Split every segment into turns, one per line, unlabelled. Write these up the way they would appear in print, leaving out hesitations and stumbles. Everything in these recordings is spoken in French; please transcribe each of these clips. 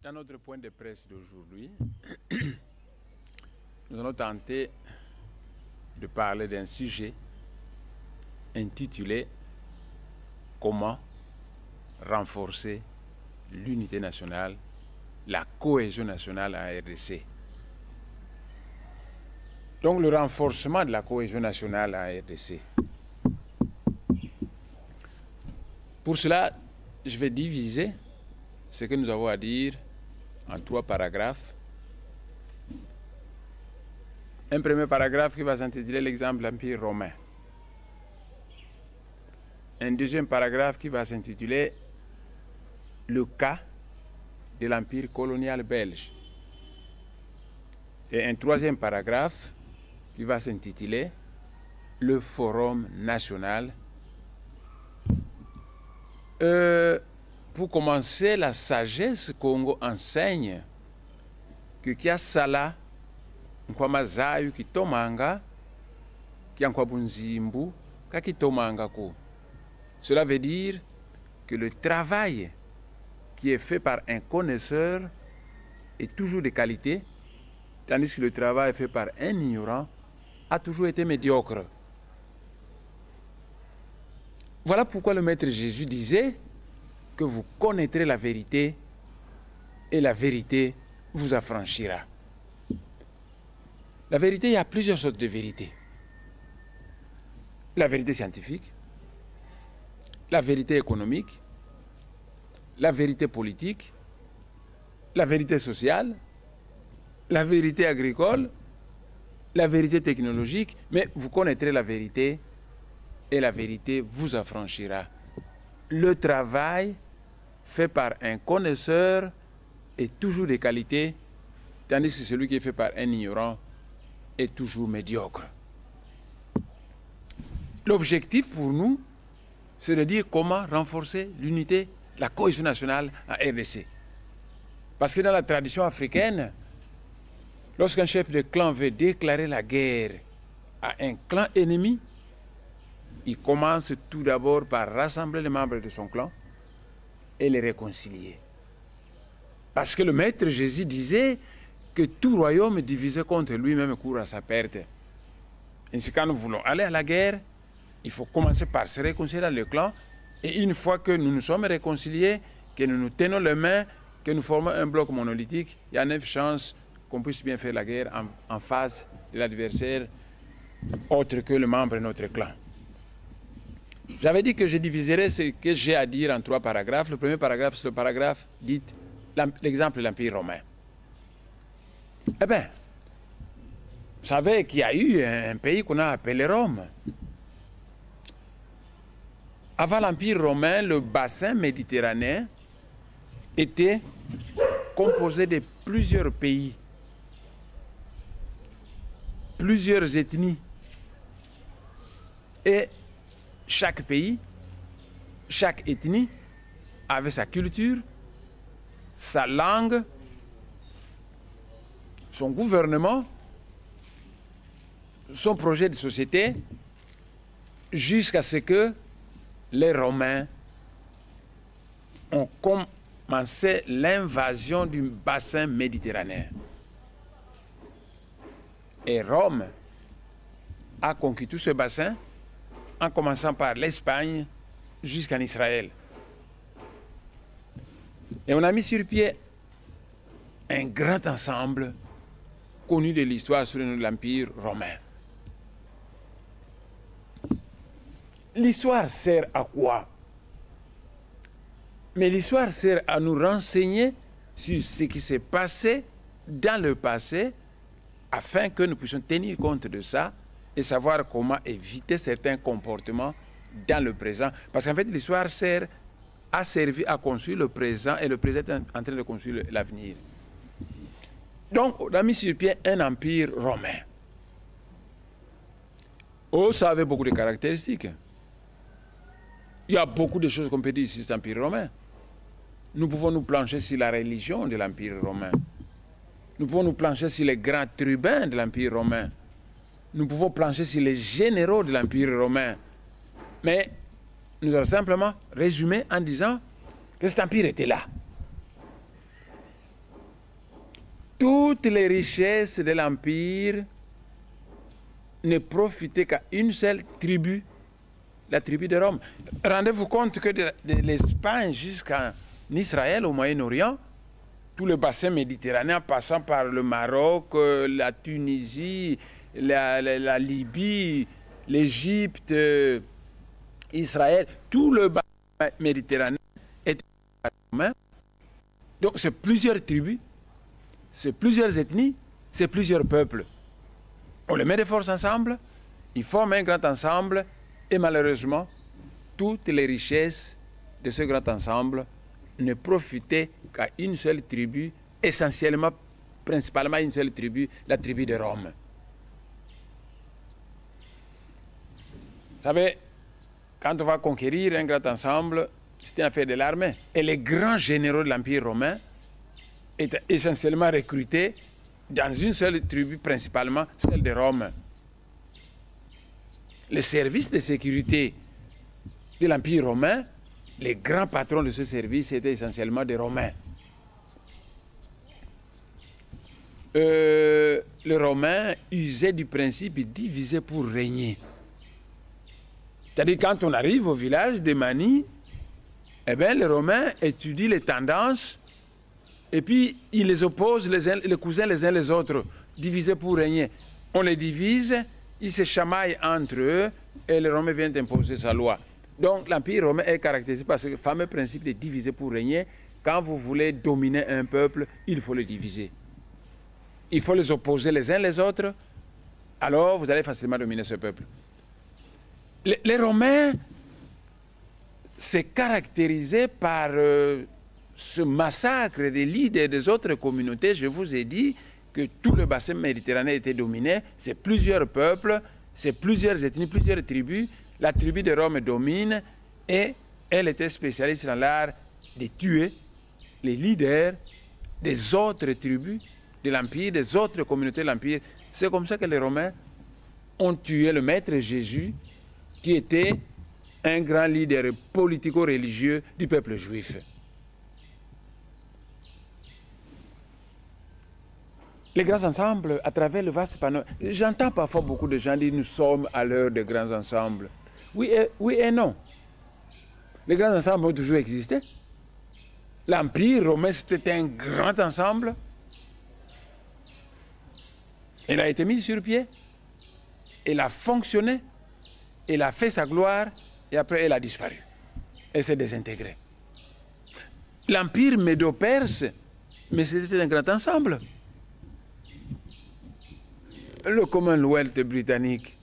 Dans notre point de presse d'aujourd'hui, nous allons tenter de parler d'un sujet intitulé « Comment renforcer l'unité nationale, la cohésion nationale en RDC ». Donc le renforcement de la cohésion nationale en RDC. Pour cela, je vais diviser ce que nous avons à dire en 3 paragraphes. Un premier paragraphe qui va s'intituler l'exemple de l'Empire romain. Un deuxième paragraphe qui va s'intituler le cas de l'Empire colonial belge. Et un troisième paragraphe qui va s'intituler le Forum national. Pour commencer, la sagesse Congo enseigne que kia sala nkwa mazayu kitomanga kia nkwa bunzimbu kakitomanga ko. Cela veut dire que le travail qui est fait par un connaisseur est toujours de qualité, tandis que le travail fait par un ignorant a toujours été médiocre. Voilà pourquoi le Maître Jésus disait que vous connaîtrez la vérité et la vérité vous affranchira. La vérité, il y a plusieurs sortes de vérités. La vérité scientifique, la vérité économique, la vérité politique, la vérité sociale, la vérité agricole, la vérité technologique, mais vous connaîtrez la vérité et la vérité vous affranchira. Le travail fait par un connaisseur est toujours de qualité, tandis que celui qui est fait par un ignorant est toujours médiocre. L'objectif pour nous, c'est de dire comment renforcer l'unité, la cohésion nationale en RDC. Parce que dans la tradition africaine, lorsqu'un chef de clan veut déclarer la guerre à un clan ennemi, il commence tout d'abord par rassembler les membres de son clan et les réconcilier. Parce que le Maître Jésus disait que tout royaume divisé contre lui-même court à sa perte. Ainsi, quand nous voulons aller à la guerre, il faut commencer par se réconcilier dans le clan. Et une fois que nous nous sommes réconciliés, que nous nous tenons les mains, que nous formons un bloc monolithique, il y a 9 chances qu'on puisse bien faire la guerre en face de l'adversaire autre que le membre de notre clan. J'avais dit que je diviserais ce que j'ai à dire en 3 paragraphes. Le premier paragraphe, c'est le paragraphe dit l'exemple de l'Empire romain. Eh bien, vous savez qu'il y a eu un pays qu'on a appelé Rome. Avant l'Empire romain, le bassin méditerranéen était composé de plusieurs pays, plusieurs ethnies. Et chaque pays, chaque ethnie avait sa culture, sa langue, son gouvernement, son projet de société, jusqu'à ce que les Romains ont commencé l'invasion du bassin méditerranéen. Et Rome a conquis tout ce bassin, en commençant par l'Espagne jusqu'en Israël. Et on a mis sur pied un grand ensemble connu de l'histoire sous le nom de l'Empire romain. L'histoire sert à quoi? Mais l'histoire sert à nous renseigner sur ce qui s'est passé dans le passé afin que nous puissions tenir compte de ça et savoir comment éviter certains comportements dans le présent. Parce qu'en fait, l'histoire a servi à construire le présent et le présent est en train de construire l'avenir. Donc, on a mis sur pied un empire romain. Oh, ça avait beaucoup de caractéristiques. Il y a beaucoup de choses qu'on peut dire sur cet empire romain. Nous pouvons nous plancher sur la religion de l'empire romain. Nous pouvons nous plancher sur les grands tribuns de l'empire romain. Nous pouvons plancher sur les généraux de l'empire romain. Mais nous allons simplement résumer en disant que cet empire était là. toutes les richesses de l'Empire ne profitaient qu'à une seule tribu, la tribu de Rome. Rendez-vous compte que de l'Espagne jusqu'en Israël, au Moyen-Orient, tout le bassin méditerranéen passant par le Maroc, la Tunisie, la Libye, l'Égypte, Israël, tout le bassin méditerranéen était romain. Donc c'est plusieurs tribus, c'est plusieurs ethnies, c'est plusieurs peuples. On les met des forces ensemble, ils forment un grand ensemble et malheureusement, toutes les richesses de ce grand ensemble ne profitaient qu'à une seule tribu, essentiellement, principalement une seule tribu, la tribu de Rome. Vous savez, quand on va conquérir un grand ensemble, c'est une affaire de l'armée. Et les grands généraux de l'Empire romain étaient essentiellement recrutés dans une seule tribu, principalement celle de Rome. Le service de sécurité de l'Empire romain, les grands patrons de ce service étaient essentiellement des Romains. Le Romain usait du principe diviser pour régner. C'est-à-dire quand on arrive au village de Mani, eh bien, les Romains étudient les tendances et puis ils les opposent les cousins les uns les autres, diviser pour régner. On les divise, ils se chamaillent entre eux et les Romains viennent imposer sa loi. Donc l'Empire romain est caractérisé par ce fameux principe de diviser pour régner. Quand vous voulez dominer un peuple, il faut le diviser. Il faut les opposer les uns les autres, alors vous allez facilement dominer ce peuple. Les Romains s'est caractérisé par ce massacre des leaders des autres communautés. Je vous ai dit que tout le bassin méditerranéen était dominé, c'est plusieurs peuples, c'est plusieurs ethnies, plusieurs tribus. La tribu de Rome domine et elle était spécialiste dans l'art de tuer les leaders des autres tribus de l'Empire, des autres communautés de l'Empire. C'est comme ça que les Romains ont tué le maître Jésus, qui était un grand leader politico-religieux du peuple juif. Les grands ensembles, à travers le vaste panorama, j'entends parfois beaucoup de gens dire nous sommes à l'heure des grands ensembles. Oui et non. Les grands ensembles ont toujours existé. L'Empire romain, c'était un grand ensemble. Il a été mis sur pied. Il a fonctionné. Il a fait sa gloire. Et après, il a disparu. Et s'est désintégré. L'Empire médo-perse, mais c'était un grand ensemble. Le Commonwealth britannique,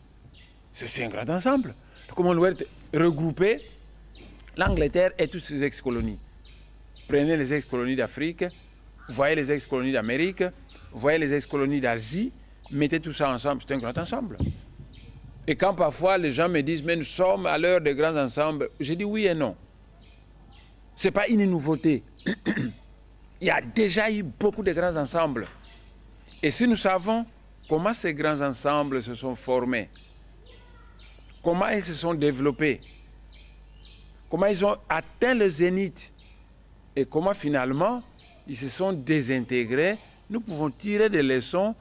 c'est un grand ensemble. Le Commonwealth regroupait l'Angleterre et toutes ses ex-colonies. Prenez les ex-colonies d'Afrique, voyez les ex-colonies d'Amérique, voyez les ex-colonies d'Asie, mettez tout ça ensemble, c'est un grand ensemble. Et quand parfois les gens me disent, mais nous sommes à l'heure des grands ensembles, je dis oui et non. Ce n'est pas une nouveauté. Il y a déjà eu beaucoup de grands ensembles. Et si nous savons comment ces grands ensembles se sont formés, comment ils se sont développés, comment ils ont atteint le zénith et comment finalement ils se sont désintégrés, nous pouvons tirer des leçons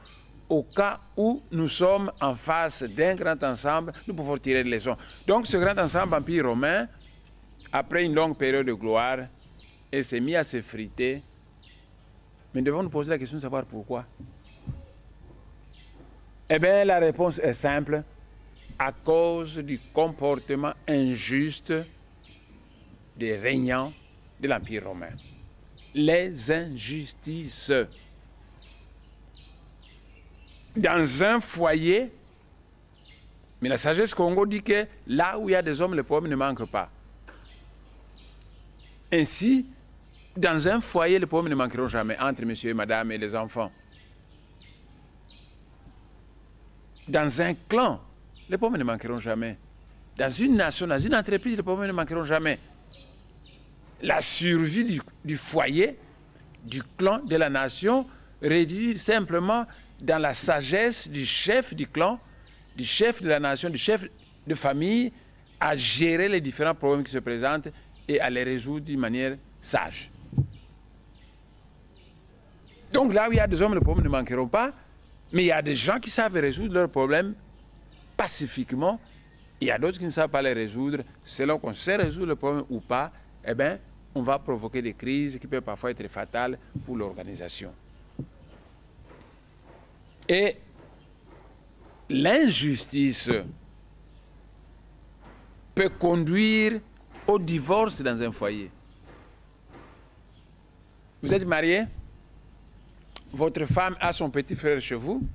au cas où nous sommes en face d'un grand ensemble, nous pouvons tirer des leçons. Donc ce grand ensemble empire romain, après une longue période de gloire, il s'est mis à s'effriter. Mais nous devons nous poser la question de savoir pourquoi. Eh bien, la réponse est simple. À cause du comportement injuste des régnants de l'Empire romain. Les injustices. Dans un foyer, mais la sagesse Congo dit que là où il y a des hommes, les problèmes ne manquent pas. Ainsi, dans un foyer, les problèmes ne manqueront jamais entre monsieur et madame et les enfants. Dans un clan, les problèmes ne manqueront jamais. Dans une nation, dans une entreprise, les problèmes ne manqueront jamais. La survie du foyer, du clan, de la nation, réside simplement dans la sagesse du chef du clan, du chef de la nation, du chef de famille, à gérer les différents problèmes qui se présentent et à les résoudre d'une manière sage. Donc là où il y a des hommes, les problèmes ne manqueront pas, mais il y a des gens qui savent résoudre leurs problèmes pacifiquement, il y a d'autres qui ne savent pas les résoudre. Selon qu'on sait résoudre le problème ou pas, eh bien, on va provoquer des crises qui peuvent parfois être fatales pour l'organisation. Et l'injustice peut conduire au divorce dans un foyer. Vous êtes marié, votre femme a son petit frère chez vous.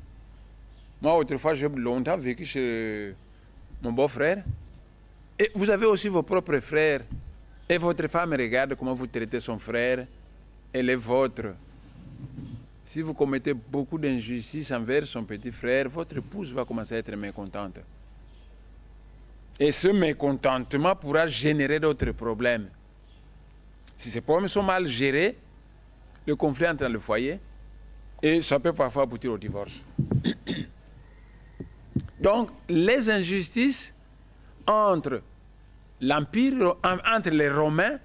Moi, autrefois, j'ai longtemps vécu chez mon beau-frère. Et vous avez aussi vos propres frères. Et votre femme regarde comment vous traitez son frère et les vôtres. Si vous commettez beaucoup d'injustice envers son petit frère, votre épouse va commencer à être mécontente. Et ce mécontentement pourra générer d'autres problèmes. Si ces problèmes sont mal gérés, le conflit entre dans le foyer et ça peut parfois aboutir au divorce. Donc, les injustices entre l'Empire, entre les Romains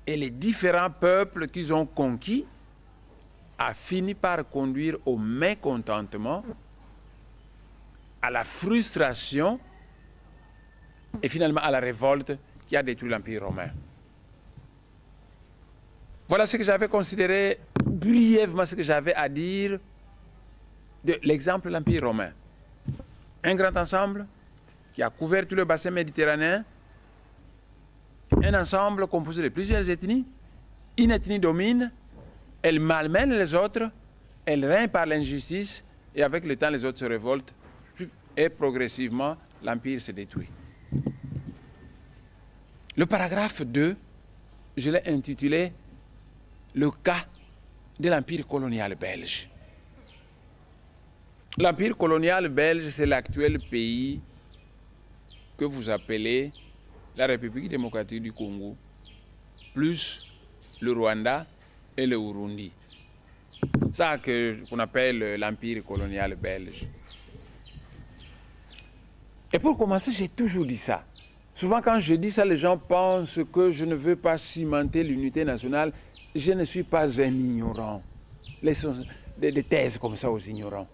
et les différents peuples qu'ils ont conquis a fini par conduire au mécontentement, à la frustration et finalement à la révolte qui a détruit l'Empire romain. Voilà ce que j'avais considéré brièvement, ce que j'avais à dire de l'exemple de l'Empire romain. Un grand ensemble qui a couvert tout le bassin méditerranéen, un ensemble composé de plusieurs ethnies. Une ethnie domine, elle malmène les autres, elle règne par l'injustice, et avec le temps, les autres se révoltent, et progressivement, l'Empire se détruit. Le paragraphe 2, je l'ai intitulé « Le cas de l'Empire colonial belge ». L'Empire colonial belge, c'est l'actuel pays que vous appelez la République démocratique du Congo, plus le Rwanda et le Burundi. C'est ça qu'on appelle l'Empire colonial belge. Et pour commencer, j'ai toujours dit ça. Souvent quand je dis ça, les gens pensent que je ne veux pas cimenter l'unité nationale. Je ne suis pas un ignorant. Laissons des thèses comme ça aux ignorants.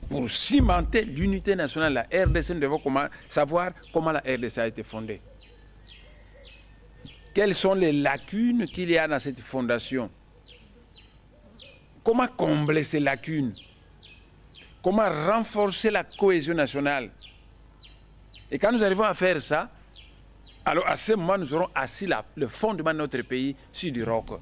Pour cimenter l'unité nationale, la RDC, nous devons savoir comment la RDC a été fondée. Quelles sont les lacunes qu'il y a dans cette fondation? Comment combler ces lacunes? Comment renforcer la cohésion nationale? Et quand nous arrivons à faire ça, alors à ce moment, nous aurons assis le fondement de notre pays sur du roc.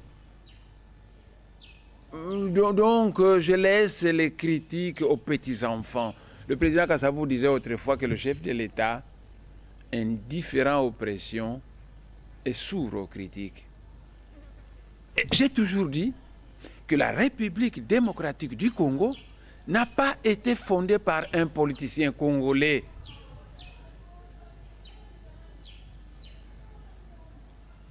Donc, je laisse les critiques aux petits-enfants. Le président Kassabou disait autrefois que le chef de l'État, indifférent aux pressions, est sourd aux critiques. J'ai toujours dit que la République démocratique du Congo n'a pas été fondée par un politicien congolais.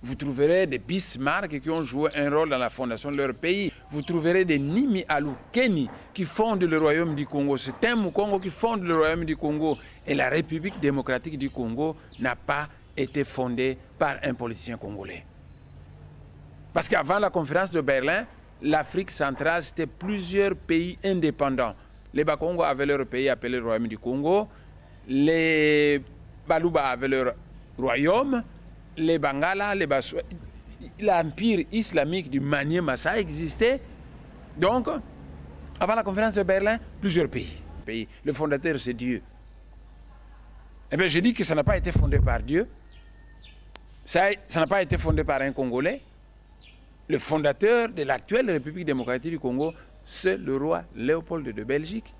Vous trouverez des Bismarck qui ont joué un rôle dans la fondation de leur pays. Vous trouverez des Nimi Alukeni qui fondent le royaume du Congo. C'est un Mukongo qui fonde le royaume du Congo. Et la République démocratique du Congo n'a pas été fondée par un politicien congolais. Parce qu'avant la conférence de Berlin, l'Afrique centrale, c'était plusieurs pays indépendants. Les Bakongo avaient leur pays appelé le royaume du Congo. Les Baluba avaient leur royaume. Les Bangala, les Bassouas, l'empire islamique du Maniema, ça existait. Donc, avant la conférence de Berlin, plusieurs pays. Le fondateur, c'est Dieu. Eh bien, je dis que ça n'a pas été fondé par Dieu. Ça n'a pas été fondé par un Congolais. Le fondateur de l'actuelle République démocratique du Congo, c'est le roi Léopold de Belgique,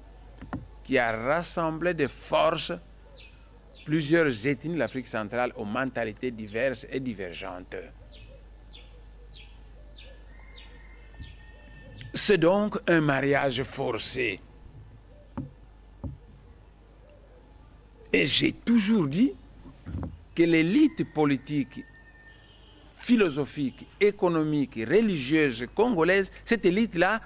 qui a rassemblé des forces, plusieurs ethnies de l'Afrique centrale aux mentalités diverses et divergentes. C'est donc un mariage forcé. Et j'ai toujours dit que l'élite politique, philosophique, économique, religieuse congolaise, cette élite-là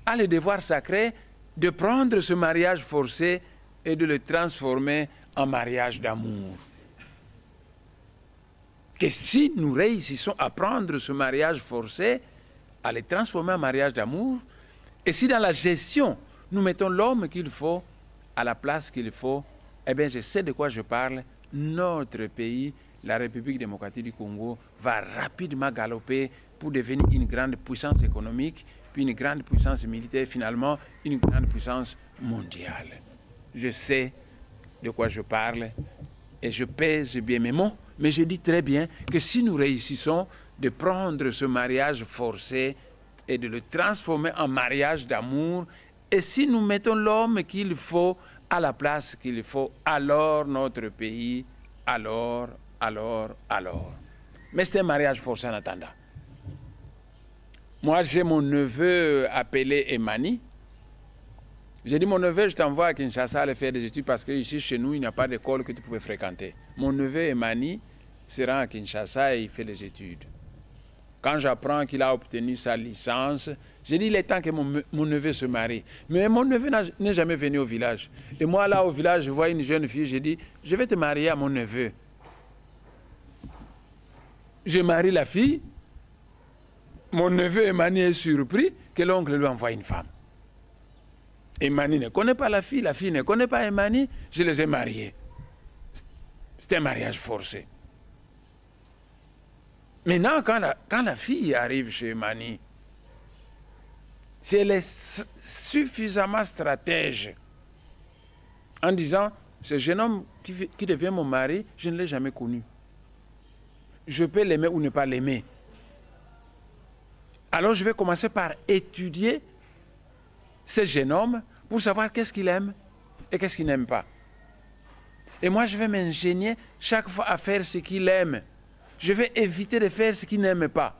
a le devoir sacré de prendre ce mariage forcé et de le transformer en mariage d'amour. Que si nous réussissons à prendre ce mariage forcé, à les transformer en mariage d'amour, et si dans la gestion, nous mettons l'homme qu'il faut à la place qu'il faut, eh bien, je sais de quoi je parle. Notre pays, la République démocratique du Congo, va rapidement galoper pour devenir une grande puissance économique, puis une grande puissance militaire, finalement, une grande puissance mondiale. Je sais de quoi je parle et je pèse bien mes mots, mais je dis très bien que si nous réussissons de prendre ce mariage forcé et de le transformer en mariage d'amour, et si nous mettons l'homme qu'il faut à la place qu'il faut, alors notre pays, alors. Mais c'est un mariage forcé en attendant. Moi, j'ai mon neveu appelé Emani. J'ai dit, mon neveu, je t'envoie à Kinshasa aller faire des études parce qu'ici, chez nous, il n'y a pas d'école que tu pouvais fréquenter. Mon neveu Emani se rend à Kinshasa et il fait des études. Quand j'apprends qu'il a obtenu sa licence, j'ai dit, il est temps que mon neveu se marie. Mais mon neveu n'est jamais venu au village. Et moi, là, au village, je vois une jeune fille, j'ai dit, je vais te marier à mon neveu. Je marie la fille. Mon neveu Emani est surpris que l'oncle lui envoie une femme. Emani ne connaît pas la fille ne connaît pas Emani, je les ai mariés. C'était un mariage forcé. Maintenant, quand la fille arrive chez Emani, si elle est suffisamment stratège en disant, ce jeune homme qui devient mon mari, je ne l'ai jamais connu. Je peux l'aimer ou ne pas l'aimer. Alors je vais commencer par étudier ce jeune homme pour savoir qu'est-ce qu'il aime et qu'est-ce qu'il n'aime pas. Et moi, je vais m'ingénier chaque fois à faire ce qu'il aime. Je vais éviter de faire ce qu'il n'aime pas.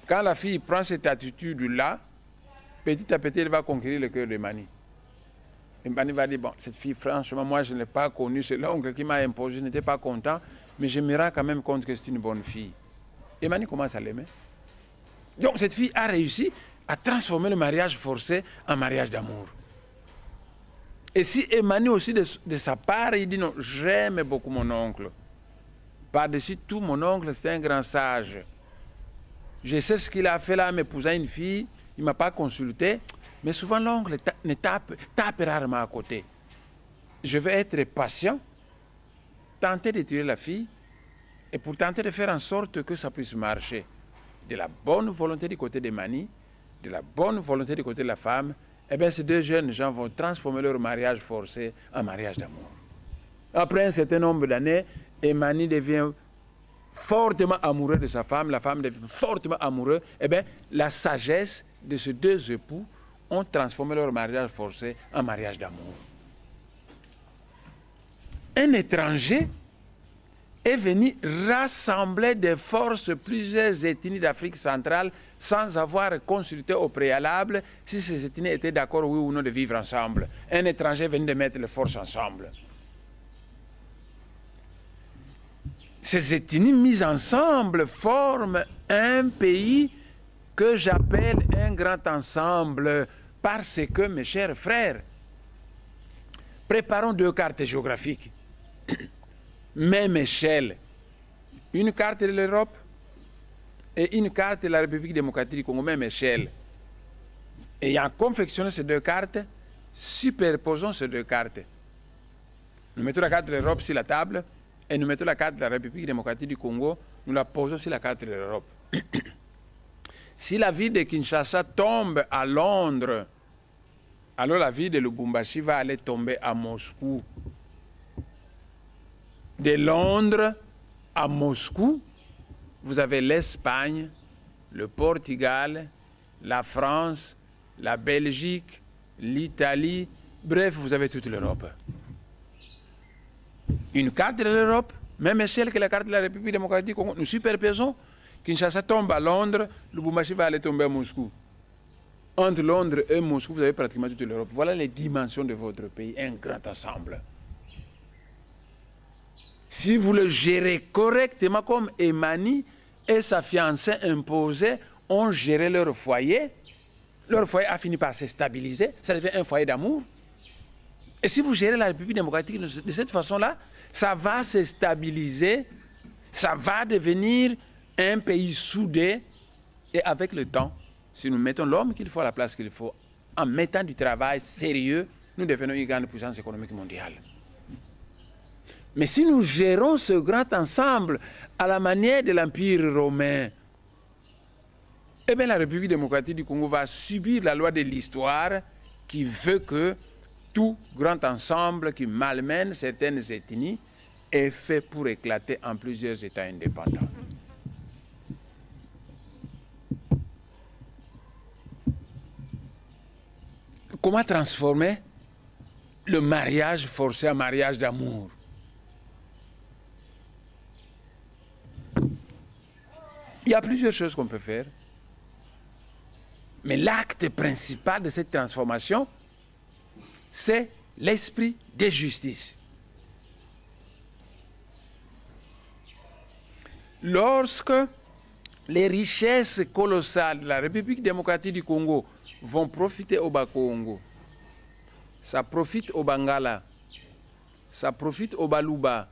Quand la fille prend cette attitude-là, petit à petit, elle va conquérir le cœur de Mani. Et Mani va dire, bon, cette fille, franchement, moi, je ne l'ai pas connue, c'est l'oncle qui m'a imposé, je n'étais pas content, mais je me rends quand même compte que c'est une bonne fille. Et Mani commence à l'aimer. Donc, cette fille a réussi à transformer le mariage forcé en mariage d'amour. Et si Emani aussi de sa part, il dit non, j'aime beaucoup mon oncle. Par-dessus tout, mon oncle, c'est un grand sage. Je sais ce qu'il a fait là en m'épousant une fille, il ne m'a pas consulté, mais souvent l'oncle tape rarement à côté. Je vais être patient, tenter de tuer la fille, et pour tenter de faire en sorte que ça puisse marcher. De la bonne volonté du côté d'Emani, de la bonne volonté du côté de la femme, eh bien, ces deux jeunes gens vont transformer leur mariage forcé en mariage d'amour. Après un certain nombre d'années, Emani devient fortement amoureux de sa femme, la femme devient fortement amoureuse. Eh bien, la sagesse de ces deux époux ont transformé leur mariage forcé en mariage d'amour. Un étranger est venu rassembler des forces plusieurs ethnies d'Afrique centrale sans avoir consulté au préalable si ces ethnies étaient d'accord, oui ou non, de vivre ensemble. Un étranger est venu de mettre les forces ensemble. Ces ethnies mises ensemble forment un pays que j'appelle un grand ensemble parce que, mes chers frères, préparons deux cartes géographiques. Même échelle, une carte de l'Europe et une carte de la République démocratique du Congo, même échelle. Et ayant confectionné ces deux cartes, superposons ces deux cartes. Nous mettons la carte de l'Europe sur la table et nous mettons la carte de la République démocratique du Congo, nous la posons sur la carte de l'Europe. Si la ville de Kinshasa tombe à Londres, alors la ville de Lubumbashi va aller tomber à Moscou. De Londres à Moscou, vous avez l'Espagne, le Portugal, la France, la Belgique, l'Italie, bref, vous avez toute l'Europe. Une carte de l'Europe, même échelle que la carte de la République démocratique du Congo, nous superposons. Kinshasa tombe à Londres, Lubumbashi va aller tomber à Moscou. Entre Londres et Moscou, vous avez pratiquement toute l'Europe. Voilà les dimensions de votre pays, un grand ensemble. Si vous le gérez correctement comme Emani et sa fiancée imposée ont géré leur foyer a fini par se stabiliser, ça devient un foyer d'amour. Et si vous gérez la République démocratique de cette façon-là, ça va se stabiliser, ça va devenir un pays soudé, Et avec le temps, si nous mettons l'homme qu'il faut à la place qu'il faut, en mettant du travail sérieux, nous devenons une grande puissance économique mondiale. Mais si nous gérons ce grand ensemble à la manière de l'Empire romain, eh bien la République démocratique du Congo va subir la loi de l'histoire qui veut que tout grand ensemble qui malmène certaines ethnies est fait pour éclater en plusieurs États indépendants. Comment transformer le mariage forcé en mariage d'amour? Il y a plusieurs choses qu'on peut faire. Mais l'acte principal de cette transformation, c'est l'esprit de justice. Lorsque les richesses colossales de la République démocratique du Congo vont profiter au Bas-Congo, ça profite au Bangala, ça profite au Baluba,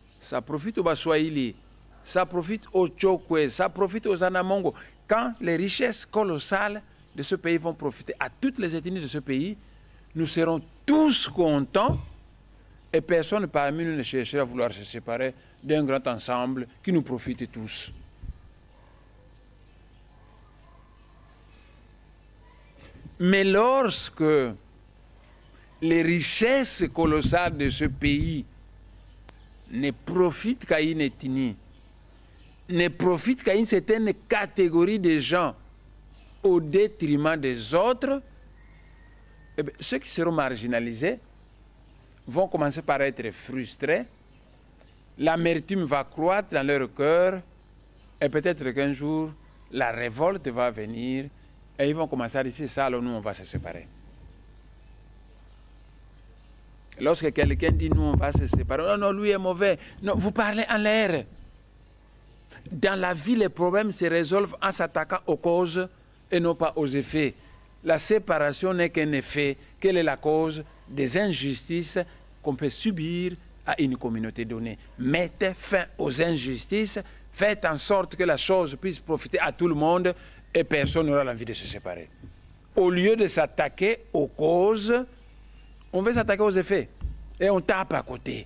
ça profite au Baswahili, ça profite au Tchokwe, ça profite aux Anamongo. Quand les richesses colossales de ce pays vont profiter à toutes les ethnies de ce pays, nous serons tous contents et personne parmi nous ne cherchera à vouloir se séparer d'un grand ensemble qui nous profite tous. Mais lorsque les richesses colossales de ce pays ne profitent qu'à une ethnie, ne profitent qu'à une certaine catégorie de gens au détriment des autres, eh bien, ceux qui seront marginalisés vont commencer par être frustrés, l'amertume va croître dans leur cœur et peut-être qu'un jour, la révolte va venir et ils vont commencer à dire, c'est ça, alors nous, on va se séparer. Lorsque quelqu'un dit, nous, on va se séparer, non, non, lui est mauvais, non, vous parlez en l'air. Dans la vie, les problèmes se résolvent en s'attaquant aux causes et non pas aux effets. La séparation n'est qu'un effet. Quelle est la cause des injustices qu'on peut subir à une communauté donnée? Mettez fin aux injustices, faites en sorte que la chose puisse profiter à tout le monde et personne n'aura l'envie de se séparer. Au lieu de s'attaquer aux causes, on veut s'attaquer aux effets et on tape à côté.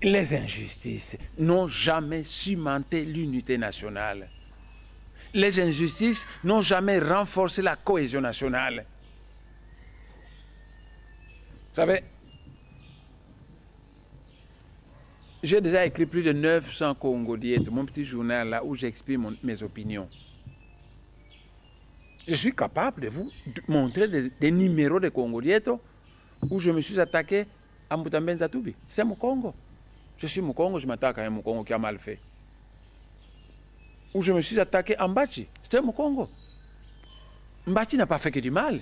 Les injustices n'ont jamais cimenté l'unité nationale. Les injustices n'ont jamais renforcé la cohésion nationale. Vous savez, j'ai déjà écrit plus de 900 Congo Diète, mon petit journal là où j'exprime mes opinions. Je suis capable de vous montrer des numéros de Congo Diète où je me suis attaqué à Moutambenza Toubi. C'est mon Congo. Je suis Moukongo, je m'attaque à un Moukongo qui a mal fait. Ou je me suis attaqué à Mbachi, c'était Moukongo. Mbachi n'a pas fait que du mal.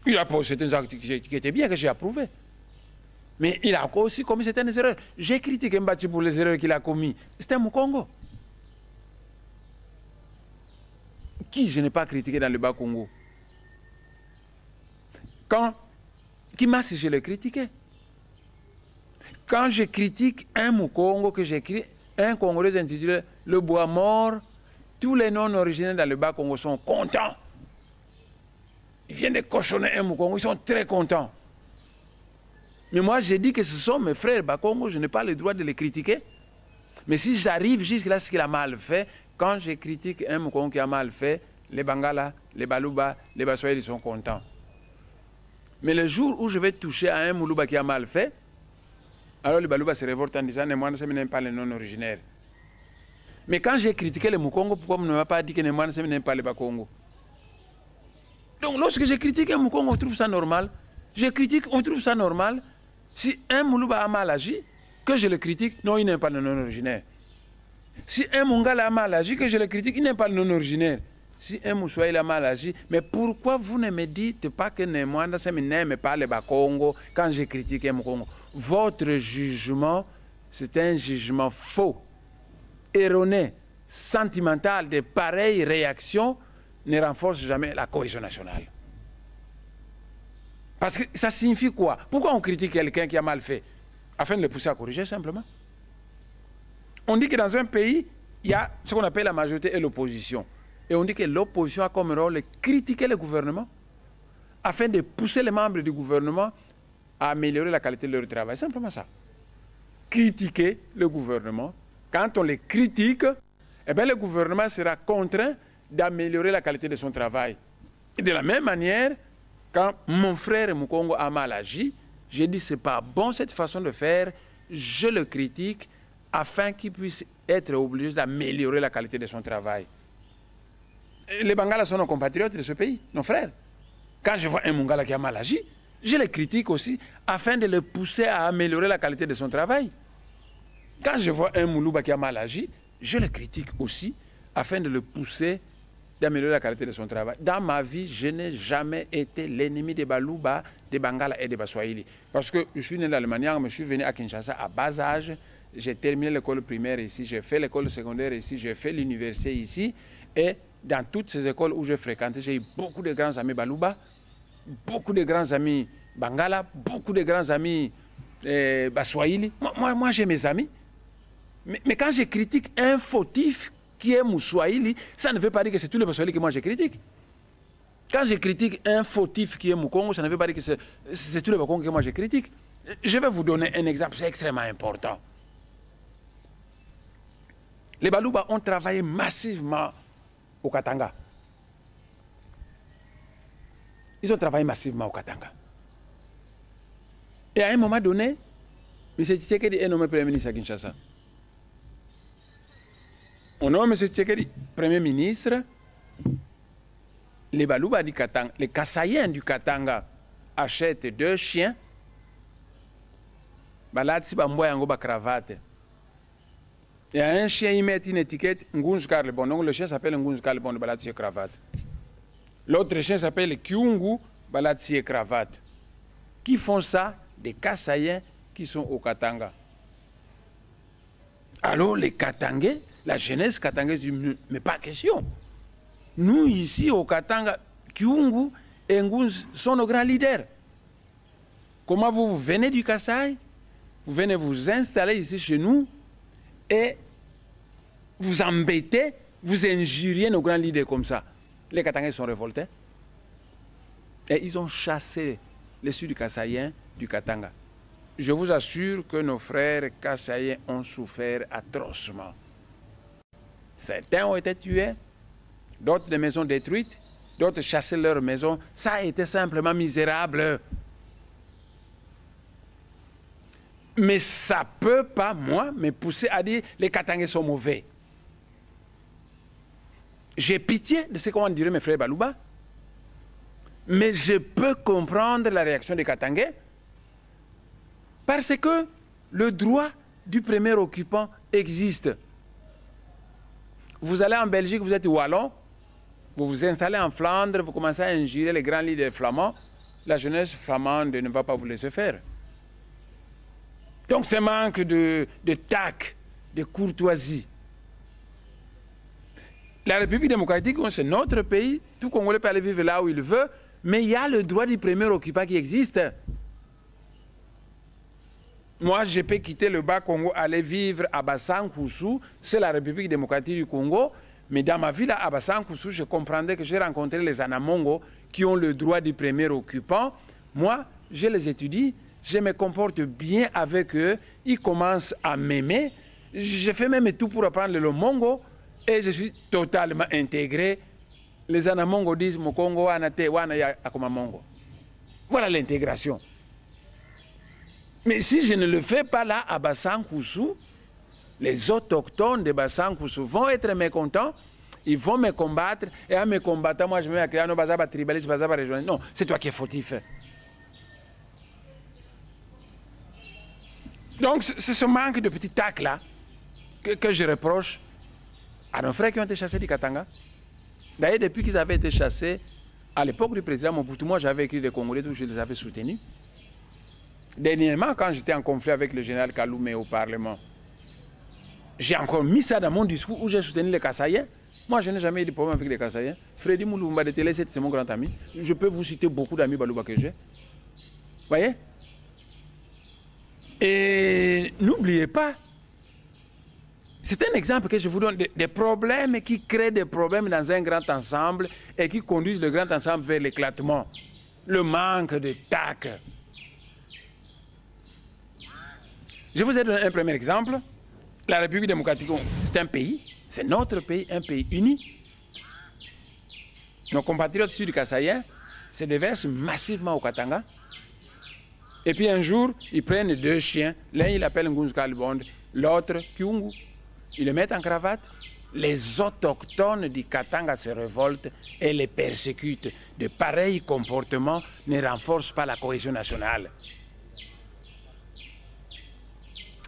Il a posé certains actes qui étaient bien, que j'ai approuvés. Mais il a aussi commis certaines erreurs. J'ai critiqué Mbachi pour les erreurs qu'il a commises. C'était Moukongo. Qui je n'ai pas critiqué dans le Bas-Congo? Qui m'a si je l'ai critiqué? Quand je critique un Moukongo, que j'écris un Congolais intitulé Le Bois Mort, tous les non-originaires dans le Bas-Congo sont contents. Ils viennent de cochonner un Moukongo, ils sont très contents. Mais moi, j'ai dit que ce sont mes frères Bas-Congo, je n'ai pas le droit de les critiquer. Mais si j'arrive jusque-là, ce qu'il a mal fait, quand je critique un Moukongo qui a mal fait, les Bangala, les Baluba, les Baswahili sont contents. Mais le jour où je vais toucher à un Moulouba qui a mal fait, alors les Baluba se révoltent en disant « Moi, je n'aime pas les non-originaires ». Mais quand j'ai critiqué les Moukongo, pourquoi on ne m'a pas dit que les Mouans n'aiment pas les Bas-Congo? Donc lorsque je critique un Moukongo, on trouve ça normal. Je critique, on trouve ça normal. Si un Moulouba a mal agi, que je le critique, non, il n'aime pas les non-originaires. Si un Mongala a mal agi, que je le critique, il n'aime pas les non-originaires. Si un Moussoua a mal agi, mais pourquoi vous ne me dites pas que les Mouans n'aiment pas les Bas-Congo quand je critique un Moukongo? Votre jugement, c'est un jugement faux, erroné, sentimental. De pareilles réactions ne renforcent jamais la cohésion nationale. Parce que ça signifie quoi? Pourquoi on critique quelqu'un qui a mal fait? afin de les pousser à corriger simplement. On dit que dans un pays, il y a ce qu'on appelle la majorité et l'opposition. Et on dit que l'opposition a comme rôle de critiquer le gouvernement afin de pousser les membres du gouvernement à améliorer la qualité de leur travail. Simplement ça. Critiquer le gouvernement. Quand on les critique, eh bien, le gouvernement sera contraint d'améliorer la qualité de son travail. Et de la même manière, quand mon frère Mukongo a mal agi, j'ai dit c'est pas bon cette façon de faire, je le critique afin qu'il puisse être obligé d'améliorer la qualité de son travail. Et les Bangalas sont nos compatriotes de ce pays, nos frères. Quand je vois un Mungala qui a mal agi, je le critique aussi afin de le pousser à améliorer la qualité de son travail. Quand je vois un Moulouba qui a mal agi, je le critique aussi afin de le pousser d'améliorer la qualité de son travail. Dans ma vie, je n'ai jamais été l'ennemi des Balouba, des Bangala et des Baswahili. Parce que je suis né dans le Maniang, mais je suis venu à Kinshasa à bas âge. J'ai terminé l'école primaire ici, j'ai fait l'école secondaire ici, j'ai fait l'université ici. Et dans toutes ces écoles où j'ai fréquenté, j'ai eu beaucoup de grands amis Balouba, beaucoup de grands amis Bangala, beaucoup de grands amis Baswahili. Moi j'ai mes amis. Mais quand je critique un fautif qui est Mouswahili, ça ne veut pas dire que c'est tous les Baswahili que moi je critique. Quand je critique un fautif qui est Moukongo, ça ne veut pas dire que c'est tous les Bakongo que moi je critique. Je vais vous donner un exemple, c'est extrêmement important. Les Balouba ont travaillé massivement au Katanga. Ils ont travaillé massivement au Katanga. Et à un moment donné, M. Tshisekedi est nommé Premier ministre à Kinshasa. On nomme M. Tshisekedi Premier ministre. Les Balouba du Katanga, les Kasaïens du Katanga achètent 2 chiens. Balatsi Bamboyango ba cravate. Et à un chien, ils mettent une étiquette Ngunj Karlebon. Donc le chien s'appelle Ngunj Karlebon de Balatsi et cravate. L'autre chien s'appelle Kyungu Balatsi et cravate. Qui font ça? Des Kasaïens qui sont au Katanga. Alors les Katangais, la jeunesse katangaise dit, mais pas question. Nous ici au Katanga, Kyungu et Ngunj sont nos grands leaders. Comment vous venez du Kasaï? Vous venez vous installer ici chez nous et vous embêtez, vous injuriez nos grands leaders comme ça. Les Katangais sont révoltés. Et ils ont chassé les Sud-Kassaïens du Katanga. Je vous assure que nos frères Kassaïens ont souffert atrocement. Certains ont été tués, d'autres des maisons détruites, d'autres chassés leurs maisons. Ça a été simplement misérable. Mais ça ne peut pas, moi, me pousser à dire les Katangais sont mauvais. J'ai pitié de ce qu'on dirait mes frères Balouba. Mais je peux comprendre la réaction des Katangais parce que le droit du premier occupant existe. Vous allez en Belgique, vous êtes wallon, vous vous installez en Flandre, vous commencez à injurer les grands leaders flamands, la jeunesse flamande ne va pas vous laisser faire. Donc, ce manque de tact, de courtoisie. La République démocratique, c'est notre pays, tout Congolais peut aller vivre là où il veut, mais il y a le droit du premier occupant qui existe. Moi, je peux quitter le Bas-Congo, aller vivre à Bassankoussou, c'est la République démocratique du Congo, mais dans ma ville à Bassankoussou, je comprendrais que j'ai rencontré les Anamongo qui ont le droit du premier occupant. Moi, je les étudie, je me comporte bien avec eux, ils commencent à m'aimer, je fais même tout pour apprendre le Mongo et je suis totalement intégré. Les Anamongo disent Mokongo anate wana ya akoma Mongo. Voilà l'intégration. Mais si je ne le fais pas là à Bassankoussou, les autochtones de Bassankoussou vont être mécontents, ils vont me combattre, et en me combattant, moi je me mets à créer un bazaba tribaliste, bazaba régional. Non, c'est toi qui es fautif. Donc c'est ce manque de petit tact là que je reproche à nos frères qui ont été chassés du Katanga. D'ailleurs, depuis qu'ils avaient été chassés, à l'époque du président Mobutu, moi j'avais écrit des Congolais, tout je les avais soutenus. Dernièrement, quand j'étais en conflit avec le général Kaloumé au Parlement, j'ai encore mis ça dans mon discours où j'ai soutenu les Kassaïens. Moi, je n'ai jamais eu de problème avec les Kassaïens. Freddy Mouloumba de Télé, c'est mon grand ami. Je peux vous citer beaucoup d'amis Balouba que j'ai. Vous voyez? Et n'oubliez pas, c'est un exemple que je vous donne, des problèmes qui créent des problèmes dans un grand ensemble et qui conduisent le grand ensemble vers l'éclatement, le manque de tact. Je vous ai donné un premier exemple. La République démocratique, c'est un pays, c'est notre pays, un pays uni. Nos compatriotes sud-kassaïens se déversent massivement au Katanga. Et puis un jour, ils prennent deux chiens. L'un, il appelle Ngunzu Kalibonde, l'autre, Kyungu. Ils le mettent en cravate. Les autochtones du Katanga se révoltent et les persécutent. De pareils comportements ne renforcent pas la cohésion nationale.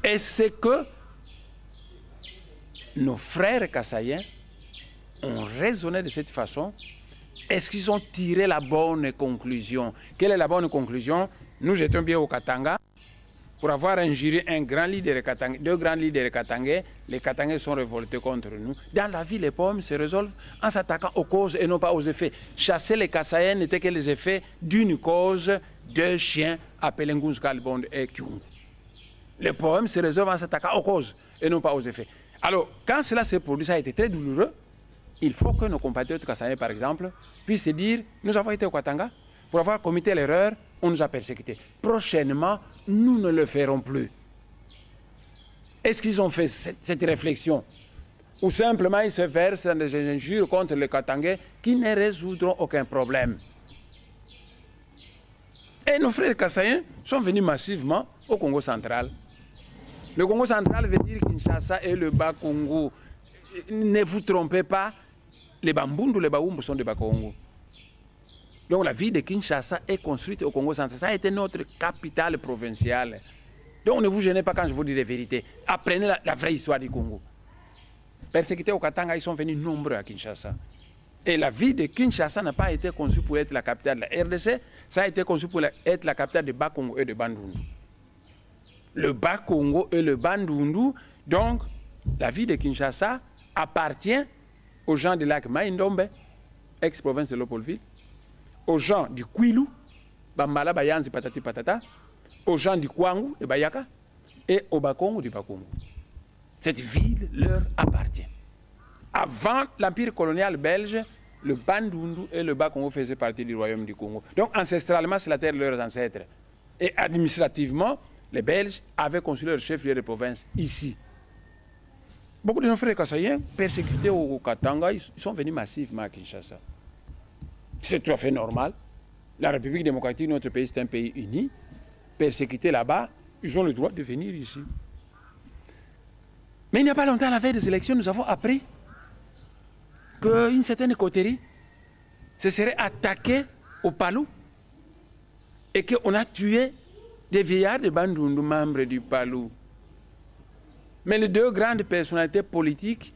Et c'est que nos frères kassaïens ont raisonné de cette façon. Est-ce qu'ils ont tiré la bonne conclusion? Quelle est la bonne conclusion? Nous étions bien au Katanga pour avoir injurié un grand leader katangais, deux grands leaders katangais. Les Katangais sont révoltés contre nous. Dans la vie, les problèmes se résolvent en s'attaquant aux causes et non pas aux effets. Chasser les Kassaïens n'était que les effets d'une cause, deux chiens appelés Ngunzu Kalibonde et Kyungu. Les problèmes se résolvent en s'attaquant aux causes et non pas aux effets. Alors, quand cela s'est produit, ça a été très douloureux. Il faut que nos compatriotes kassaïens, par exemple, puissent se dire, nous avons été au Katanga, pour avoir commis l'erreur, on nous a persécutés. Prochainement, nous ne le ferons plus. Est-ce qu'ils ont fait cette réflexion? Ou simplement ils se versent dans des injures contre les Katangais qui ne résoudront aucun problème? Et nos frères kassaïens sont venus massivement au Congo central. Le Congo central veut dire Kinshasa et le Bas-Congo. Ne vous trompez pas, les Bambundu, les Baoumbu sont des Bas-Congo. Donc la ville de Kinshasa est construite au Congo central. Ça a été notre capitale provinciale. Donc ne vous gênez pas quand je vous dis les vérités. Apprenez la vraie histoire du Congo. Persécutés au Katanga, ils sont venus nombreux à Kinshasa. Et la ville de Kinshasa n'a pas été conçue pour être la capitale de la RDC. Ça a été conçu pour être la capitale de Bas-Congo et de Bandundu. Le Bas-Congo et le Bandundu, donc la ville de Kinshasa appartient aux gens du lac Maïndombe, ex-province de Lopolville, aux gens du Kwilu, Bambala, Bayanzi, Patati Patata, aux gens du Kwangu, de Bayaka, et au Bas-Congo du Bas-Congo. Cette ville leur appartient. Avant l'empire colonial belge, le Bandundu et le Bas-Congo faisaient partie du royaume du Congo. Donc ancestralement, c'est la terre de leurs ancêtres. Et administrativement, les Belges avaient construit leur chef-lieu de province ici. Beaucoup de nos frères kassaïens, persécutés au Katanga, ils sont venus massivement à Kinshasa. C'est tout à fait normal. La République démocratique, notre pays, c'est un pays uni. Persécutés là-bas, ils ont le droit de venir ici. Mais il n'y a pas longtemps, à la veille des élections, nous avons appris qu'une certaine coterie se serait attaquée au Palou et qu'on a tué des vieillards de Bandundu, membres du Palou. Mais les deux grandes personnalités politiques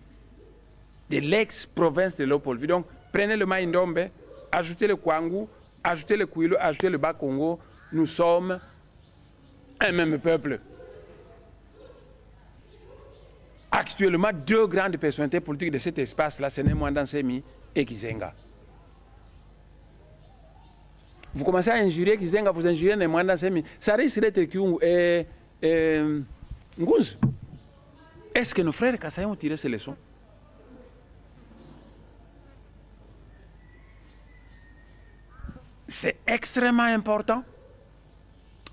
de l'ex-province de Lopolville, donc prenez le Maïndombe, ajoutez le Kwangu, ajoutez le Kwilu, ajoutez le Bas-Congo, nous sommes un même peuple. Actuellement, deux grandes personnalités politiques de cet espace-là, c'est Mwanda Nsemi et Kizenga. Vous commencez à injurier Kizenga, vous injuriez Mwanda Nsemi. Ça risque d'être Kyungu et Ngunzu. Est-ce que nos frères kassaïens ont tiré ces leçons? C'est extrêmement important.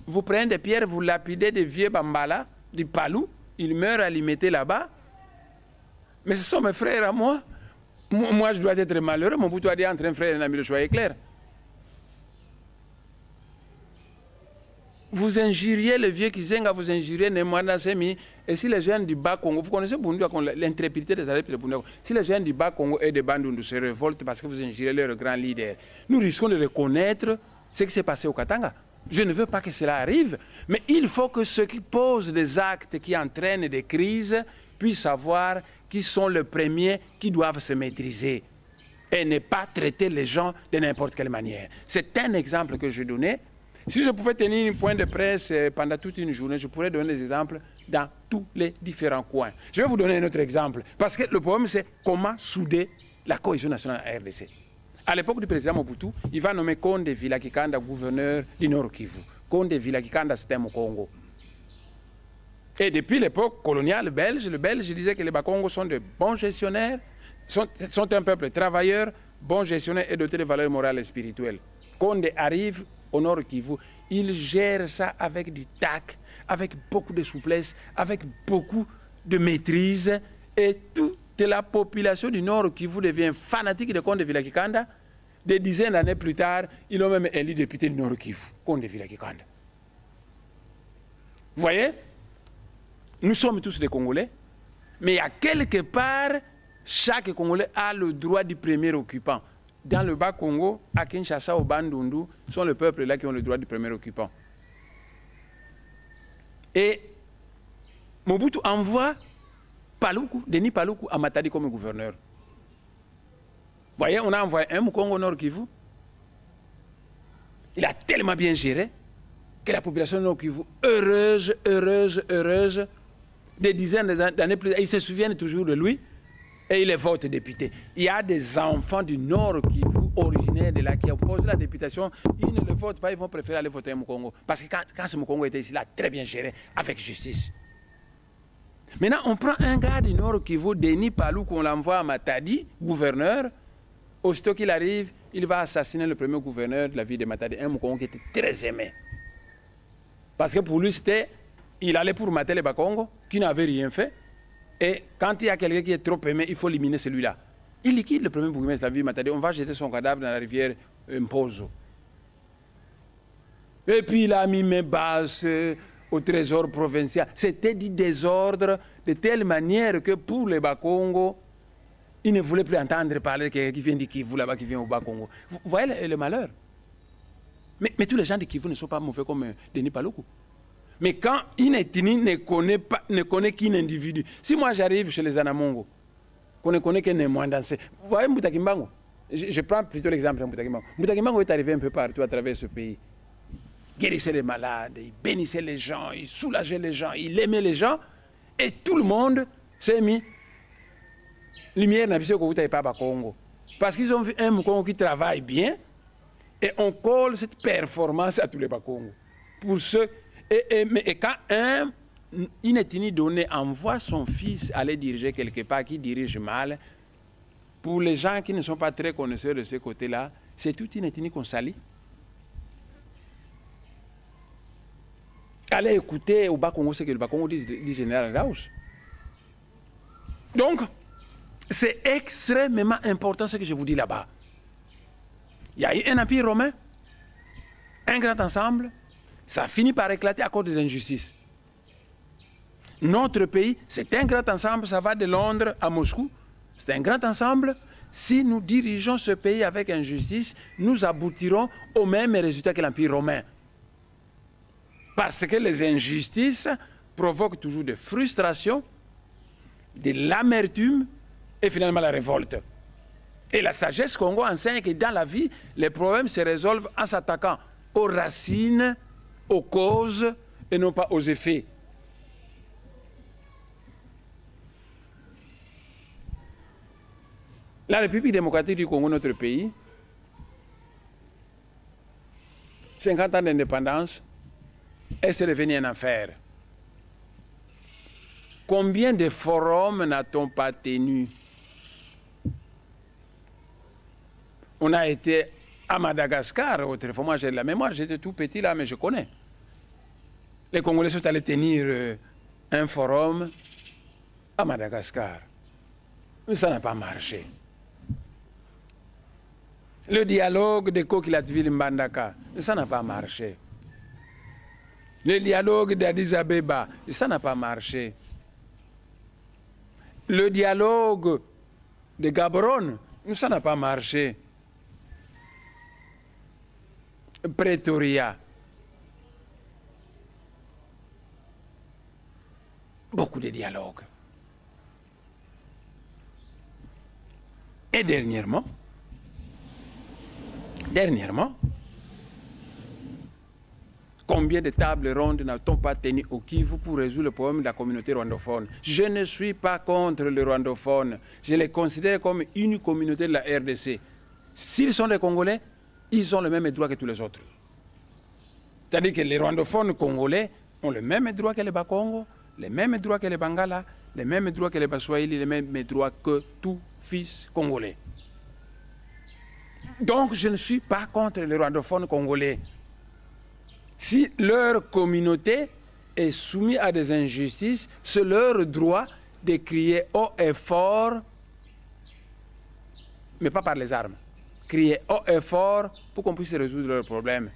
Vous prenez des pierres, vous lapidez des vieux Bambala, du Palou, ils meurent à limiter là-bas. Mais ce sont mes frères à moi. Moi, je dois être malheureux. Mon bouton a dit entre un frère et un ami, le choix est clair. Vous injuriez le vieux Kizenga, vous injuriez Mwanda Nsemi. Et si les jeunes du Bas-Congo, vous connaissez l'intrépidité des adeptes de Bundu, si les jeunes du Bas-Congo et de Bandundu se révoltent parce que vous injuriez leur grand leader, nous risquons de reconnaître ce qui s'est passé au Katanga. Je ne veux pas que cela arrive, mais il faut que ceux qui posent des actes qui entraînent des crises puissent savoir qui sont les premiers qui doivent se maîtriser et ne pas traiter les gens de n'importe quelle manière. C'est un exemple que je donnais. Si je pouvais tenir un point de presse pendant toute une journée, je pourrais donner des exemples dans tous les différents coins. Je vais vous donner un autre exemple, parce que le problème, c'est comment souder la cohésion nationale à RDC. À l'époque du président Mobutu, il va nommer Konde Vilakikanda gouverneur du Nord Kivu. Konde Vilakikanda, c'était au Congo. Et depuis l'époque coloniale belge, le Belge disait que les Bakongos sont de bons gestionnaires, sont un peuple travailleur, bons gestionnaires et doté de valeurs morales et spirituelles. Condé arrive au Nord Kivu, il gère ça avec du tact, avec beaucoup de souplesse, avec beaucoup de maîtrise, et toute la population du Nord Kivu devient fanatique de Condé Vilakikanda. Des dizaines d'années plus tard, ils ont même élu député du Nord Kivu, Condé Vilakikanda. Vous voyez, nous sommes tous des Congolais, mais il y a quelque part, chaque Congolais a le droit du premier occupant. Dans le Bas-Congo, à Kinshasa, au Bandundu, sont les peuples là qui ont le droit du premier occupant. Et Mobutu envoie Paluku, Denis Paluku à Matadi comme gouverneur. Vous voyez, on a envoyé un Mukongo au Nord Kivu. Il a tellement bien géré que la population du Nord Kivu, heureuse, heureuse, heureuse, des dizaines d'années plus tard, ils se souviennent toujours de lui. Et il est voté député. Il y a des enfants du Nord Kivu, originaires de là, qui opposent la députation. Ils ne le votent pas, ils vont préférer aller voter à Mukongo. Parce que quand ce Mukongo était ici, il a très bien géré, avec justice. Maintenant, on prend un gars du Nord Kivu, Denis Palou, qu'on l'envoie à Matadi, gouverneur. Aussitôt qu'il arrive, il va assassiner le premier gouverneur de la ville de Matadi, un Mukongo qui était très aimé. Parce que pour lui, c'était, il allait pour mater les Bakongo, qui n'avaient rien fait. Et quand il y a quelqu'un qui est trop aimé, il faut éliminer celui-là. Il liquide le premier bourgmestre de la ville de Matadi. On va jeter son cadavre dans la rivière Mpozo. Et puis il a mis mes bases au trésor provincial. C'était du désordre de telle manière que pour les Bakongo, ils ne voulaient plus entendre parler de quelqu'un qui vient du Kivu là-bas, qui vient au Bakongo. Vous voyez le malheur. Mais tous les gens de Kivu ne sont pas mauvais comme Denis Paluku. Mais quand une ethnie ne connaît qu'un individu, si moi j'arrive chez les Anamongo, qu'on ne connaît qu'un moins dansé, vous voyez Mbutakimbango, je prends plutôt l'exemple de Mbutakimbango. Mbutakimbango est arrivé un peu partout à travers ce pays. Il guérissait les malades, il bénissait les gens, il soulageait les gens, il aimait les gens, et tout le monde s'est mis lumière dans le Congo, pas Congo. Parce qu'ils ont vu un Congo qui travaille bien, et on colle cette performance à tous les Bakongo. Pour ceux. Et quand une ethnie donnée envoie son fils aller diriger quelque part, qui dirige mal, pour les gens qui ne sont pas très connaisseurs de ce côté-là, c'est toute une ethnie qu'on salit. Allez écouter au Bas-Congo ce que le Bas-Congo dit du général Rauch. Donc, c'est extrêmement important ce que je vous dis là-bas. Il y a eu un empire romain, un grand ensemble. Ça finit par éclater à cause des injustices. Notre pays, c'est un grand ensemble, ça va de Londres à Moscou. C'est un grand ensemble. Si nous dirigeons ce pays avec injustice, nous aboutirons au même résultat que l'Empire romain. Parce que les injustices provoquent toujours de frustration, de l'amertume et finalement la révolte. Et la sagesse Congo enseigne que dans la vie, les problèmes se résolvent en s'attaquant aux racines, aux causes et non pas aux effets. La République démocratique du Congo, notre pays, 50 ans d'indépendance, elle s'est devenue un enfer. Combien de forums n'a-t-on pas tenu? On a été à Madagascar, autrefois, moi j'ai de la mémoire, j'étais tout petit là, mais je connais. Les Congolais sont allés tenir un forum à Madagascar. Mais ça n'a pas marché. Le dialogue de Kokilatville Mbandaka, ça n'a pas marché. Le dialogue d'Addis Abeba, ça n'a pas marché. Le dialogue de Gaborone, ça n'a pas marché. Pretoria. Beaucoup de dialogues. Et dernièrement, combien de tables rondes n'a-t-on pas tenu au Kivu pour résoudre le problème de la communauté rwandophone? Je ne suis pas contre les rwandophones. Je les considère comme une communauté de la RDC. S'ils sont des Congolais, ils ont le même droit que tous les autres. C'est-à-dire que les rwandophones congolais ont le même droit que les Bakongo, les mêmes droits que les Bangala, les mêmes droits que les Baswahili, les mêmes droits que tout fils congolais. Donc je ne suis pas contre les rwandophones congolais. Si leur communauté est soumise à des injustices, c'est leur droit de crier haut et fort, mais pas par les armes. Crier haut et fort pour qu'on puisse résoudre leurs problèmes.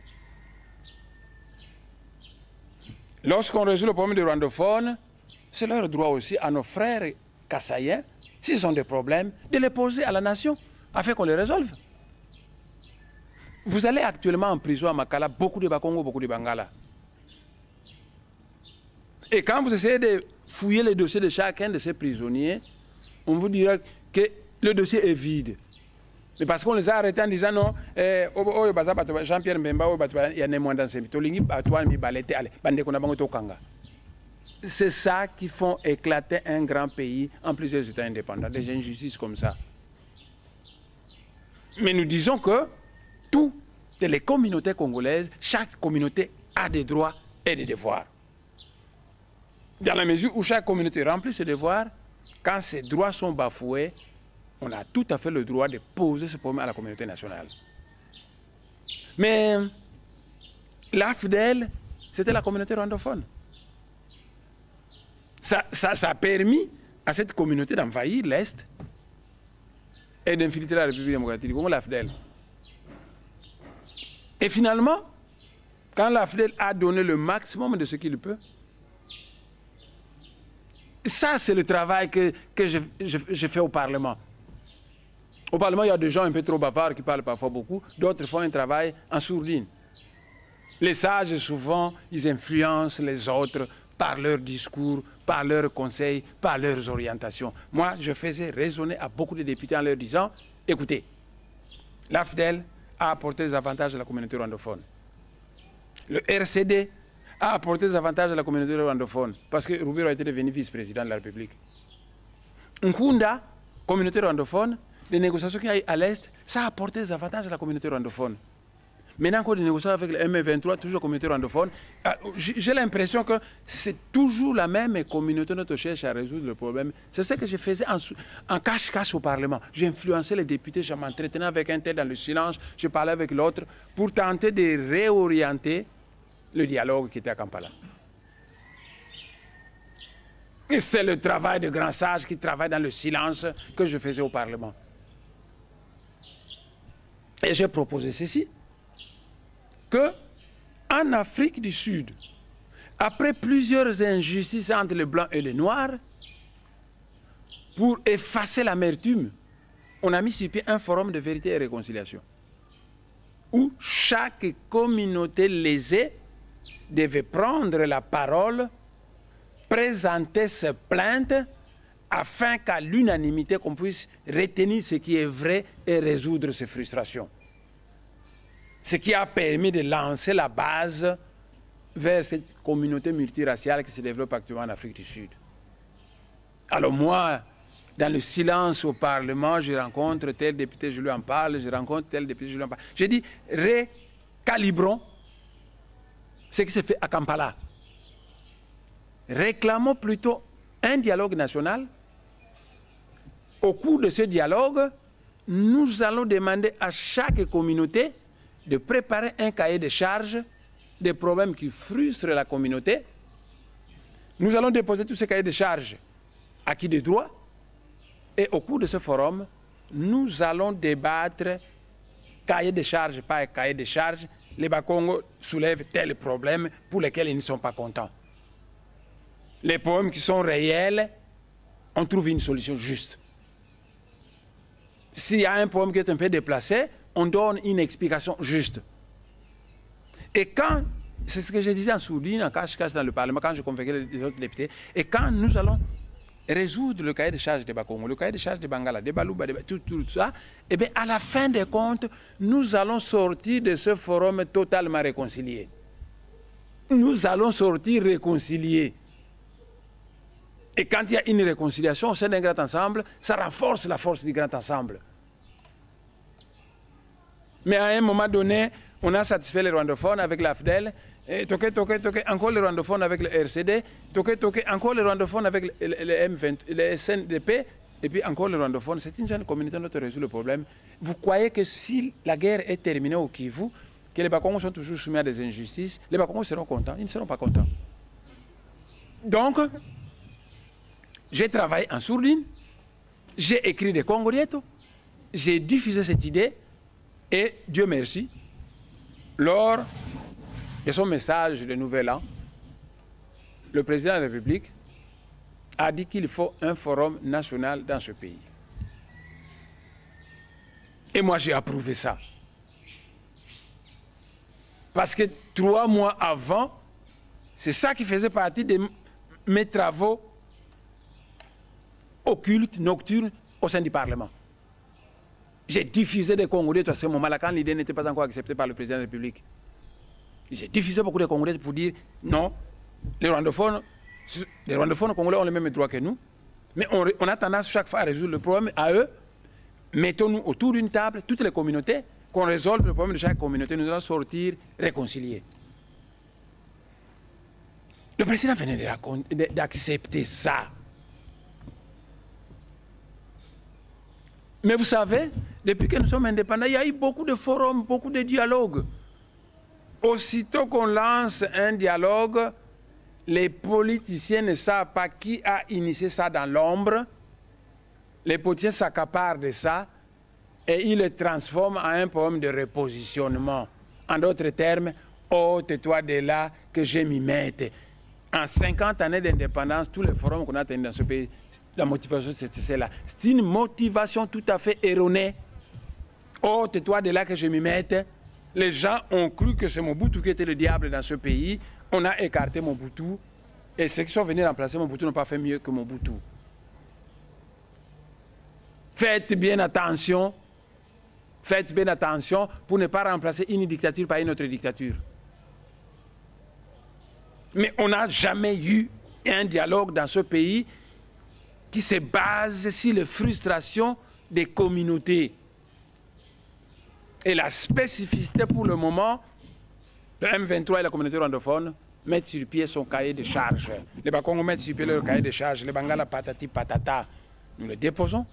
Lorsqu'on résout le problème des rwandophones, c'est leur droit aussi à nos frères kassaïens, s'ils ont des problèmes, de les poser à la nation afin qu'on les résolve. Vous allez actuellement en prison à Makala, beaucoup de Bakongo, beaucoup de Bangala. Et quand vous essayez de fouiller les dossiers de chacun de ces prisonniers, on vous dira que le dossier est vide. Mais parce qu'on les a arrêtés en disant non, Jean-Pierre Mbemba, il y a moins dans ces c'est ça qui font éclater un grand pays en plusieurs États indépendants, des injustices comme ça. Mais nous disons que toutes les communautés congolaises, chaque communauté a des droits et des devoirs. Dans la mesure où chaque communauté remplit ses devoirs, quand ses droits sont bafoués, on a tout à fait le droit de poser ce problème à la communauté nationale. Mais l'AFDEL, c'était la communauté rwandophone. Ça a permis à cette communauté d'envahir l'Est et d'infiltrer la République démocratique du Congo, l'AFDEL. Et finalement, quand l'AFDEL a donné le maximum de ce qu'il peut, ça c'est le travail que je fais au Parlement. Au Parlement, il y a des gens un peu trop bavards qui parlent parfois beaucoup, d'autres font un travail en sourdine. Les sages, souvent, ils influencent les autres par leurs discours, par leurs conseils, par leurs orientations. Moi, je faisais raisonner à beaucoup de députés en leur disant, écoutez, l'AFDEL a apporté des avantages à la communauté rwandophone. Le RCD a apporté des avantages à la communauté rwandophone parce que Roubiro a été devenu vice-président de la République. Nkunda, communauté rwandophone, les négociations qu'il y a eu à l'Est, ça a apporté des avantages à la communauté rwandophone. Maintenant qu'on négocie avec le M23, toujours la communauté rwandophone, j'ai l'impression que c'est toujours la même communauté dont on cherche à résoudre le problème. C'est ce que je faisais en cache-cache au Parlement. J'influençais les députés, je m'entretenais avec un tel dans le silence, je parlais avec l'autre pour tenter de réorienter le dialogue qui était à Kampala. Et c'est le travail de grands sages qui travaillent dans le silence que je faisais au Parlement. Et j'ai proposé ceci, que en Afrique du Sud, après plusieurs injustices entre les Blancs et les Noirs, pour effacer l'amertume, on a mis sur pied un forum de vérité et réconciliation, où chaque communauté lésée devait prendre la parole, présenter ses plaintes, afin qu'à l'unanimité, qu'on puisse retenir ce qui est vrai et résoudre ses frustrations. Ce qui a permis de lancer la base vers cette communauté multiraciale qui se développe actuellement en Afrique du Sud. Alors moi, dans le silence au Parlement, je rencontre tel député, je lui en parle, je rencontre tel député, je lui en parle. J'ai dit, recalibrons ce qui se fait à Kampala. Réclamons plutôt un dialogue national. Au cours de ce dialogue, nous allons demander à chaque communauté de préparer un cahier de charges des problèmes qui frustrent la communauté. Nous allons déposer tous ces cahiers de charges acquis de droit et au cours de ce forum, nous allons débattre cahier de charges par cahier de charges. Les Bakongo soulèvent tels problèmes pour lesquels ils ne sont pas contents. Les problèmes qui sont réels, on trouve une solution juste. S'il y a un problème qui est un peu déplacé, on donne une explication juste. Et quand, c'est ce que je disais en sourdine, en cache-cache dans le Parlement, quand je convoquais les autres députés, et quand nous allons résoudre le cahier de charges des Bakongo, le cahier de charges des Bangala, des Balouba, tout ça, et bien à la fin des comptes, nous allons sortir de ce forum totalement réconcilié. Nous allons sortir réconciliés. Et quand il y a une réconciliation au sein d'un grand ensemble, ça renforce la force du grand ensemble. Mais à un moment donné, on a satisfait les rwandophones avec l'AFDEL Encore les rwandophones avec le RCD, encore les rwandophones avec le M20, le SNDP, et puis encore les rwandophones. C'est une jeune communauté qui résout le problème. Vous croyez que si la guerre est terminée au Kivu, que les Bakongos sont toujours soumis à des injustices, les Bakongos seront contents? Ils ne seront pas contents. Donc, j'ai travaillé en sourdine, j'ai écrit des Congolietos, j'ai diffusé cette idée, et Dieu merci, lors de son message de Nouvel An, le président de la République a dit qu'il faut un forum national dans ce pays. Et moi, j'ai approuvé ça. Parce que 3 mois avant, c'est ça qui faisait partie de mes travaux occultes, nocturnes, au sein du Parlement. J'ai diffusé des Congolais à ce moment-là, quand l'idée n'était pas encore acceptée par le président de la République. J'ai diffusé beaucoup de Congolais pour dire non, les rwandophones congolais ont les mêmes droits que nous, mais on a tendance chaque fois à résoudre le problème à eux. Mettons-nous autour d'une table, toutes les communautés, qu'on résolve le problème de chaque communauté, nous allons sortir réconciliés. Le président venait d'accepter ça. Mais vous savez, depuis que nous sommes indépendants, il y a eu beaucoup de forums, beaucoup de dialogues. Aussitôt qu'on lance un dialogue, les politiciens ne savent pas qui a initié ça dans l'ombre. Les politiciens s'accaparent de ça et ils le transforment en un problème de repositionnement. En d'autres termes, ôte-toi de là que je m'y mette. En 50 années d'indépendance, tous les forums qu'on a tenus dans ce pays, la motivation c'est celle-là. C'est une motivation tout à fait erronée. Ôte-toi de là que je m'y mette. Les gens ont cru que c'est Mobutu qui était le diable dans ce pays. On a écarté Mobutu. Et ceux qui sont venus remplacer Mobutu n'ont pas fait mieux que Mobutu. Faites bien attention. Faites bien attention pour ne pas remplacer une dictature par une autre dictature. Mais on n'a jamais eu un dialogue dans ce pays qui se base sur les frustrations des communautés. Et la spécificité pour le moment, le M23 et la communauté rwandophone mettent sur pied son cahier de charges. Les Bakongos mettent sur pied leur cahier de charges, les Bangala patati patata. Nous le déposons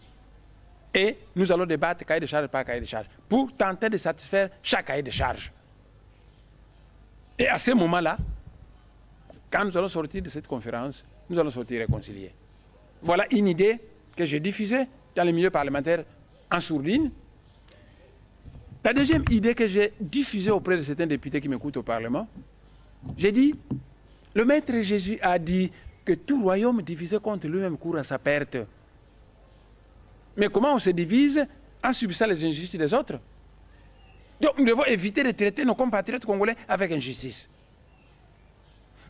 et nous allons débattre cahier de charges par cahier de charges pour tenter de satisfaire chaque cahier de charges. Et à ce moment-là, quand nous allons sortir de cette conférence, nous allons sortir réconciliés. Voilà une idée que j'ai diffusée dans les milieux parlementaires en sourdine. La deuxième idée que j'ai diffusée auprès de certains députés qui m'écoutent au Parlement, j'ai dit, le Maître Jésus a dit que tout royaume divisé contre lui-même court à sa perte. Mais comment on se divise en subissant les injustices des autres? Donc nous devons éviter de traiter nos compatriotes congolais avec injustice.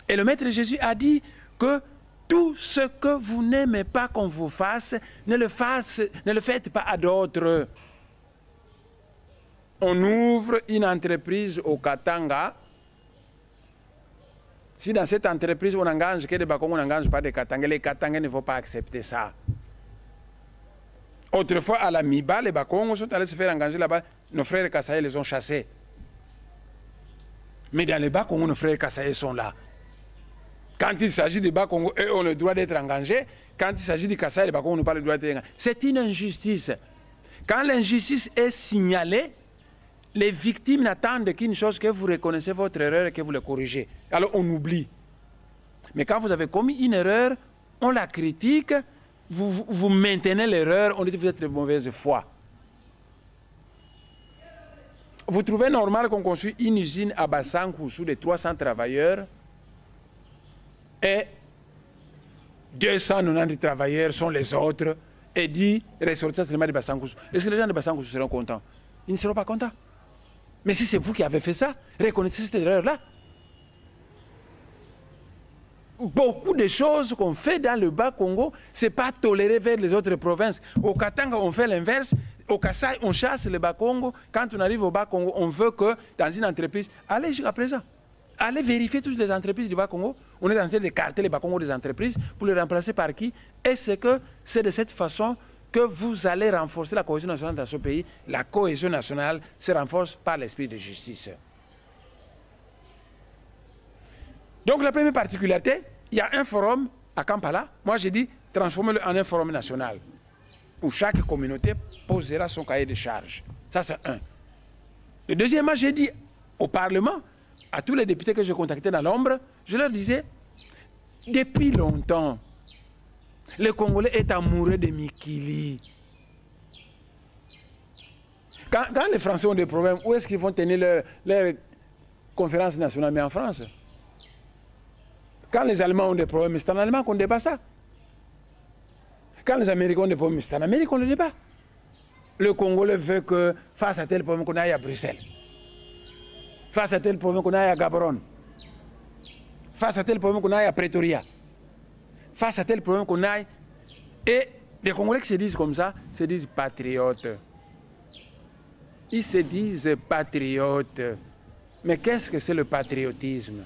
Et le Maître Jésus a dit que tout ce que vous n'aimez pas qu'on vous fasse, ne le faites pas à d'autres. On ouvre une entreprise au Katanga. Si dans cette entreprise on engage que des Bakongos, on n'engage pas des Katangais, les Katangais ne vont pas accepter ça. Autrefois, à la Miba, les Bakongos sont allés se faire engager là-bas. Nos frères Kassaï les ont chassés. Mais dans les Bakongos, nos frères Kassaï sont là. Quand il s'agit des Bakongos, eux ont le droit d'être engagés. Quand il s'agit des Kassaï, les Bakongos n'ont pas le droit d'être engagés. C'est une injustice. Quand l'injustice est signalée, les victimes n'attendent qu'une chose, que vous reconnaissez votre erreur et que vous le corrigez. Alors on oublie. Mais quand vous avez commis une erreur, on la critique, vous maintenez l'erreur, on dit que vous êtes de mauvaise foi. Vous trouvez normal qu'on construise une usine à Bassankousou de 300 travailleurs et 290 travailleurs sont les autres et dit ressortir seulement de Bassankousou. Est-ce que les gens de Bassankousou seront contents? Ils ne seront pas contents. Mais si c'est vous qui avez fait ça, reconnaissez cette erreur-là. Beaucoup de choses qu'on fait dans le Bas-Congo, ce n'est pas toléré vers les autres provinces. Au Katanga, on fait l'inverse. Au Kasaï, on chasse le Bas-Congo. Quand on arrive au Bas-Congo, on veut que dans une entreprise, allez jusqu'à présent, allez vérifier toutes les entreprises du Bas-Congo. On est en train d'écarter les Bas-Congo des entreprises pour les remplacer par qui? Est-ce que c'est de cette façon que vous allez renforcer la cohésion nationale dans ce pays? La cohésion nationale se renforce par l'esprit de justice. Donc la première particularité, il y a un forum à Kampala. Moi j'ai dit, transformez-le en un forum national, où chaque communauté posera son cahier de charges. Ça c'est un. Le deuxièmement, j'ai dit au Parlement, à tous les députés que j'ai contactés dans l'ombre, je leur disais, depuis longtemps, le Congolais est amoureux de Mikili. Quand les Français ont des problèmes, où est-ce qu'ils vont tenir leur conférence nationale? Mais en France. Quand les Allemands ont des problèmes, c'est en Allemagne qu'on débat ça. Quand les Américains ont des problèmes, c'est en Amérique qu'on le débat. Le Congolais veut que, face à tel problème, qu'on aille à Bruxelles. Face à tel problème, qu'on aille à Gaborone. Face à tel problème, qu'on aille à Pretoria. Face à tel problème, qu'on aille... Et les Congolais qui se disent comme ça, se disent patriotes. Ils se disent patriotes. Mais qu'est-ce que c'est le patriotisme?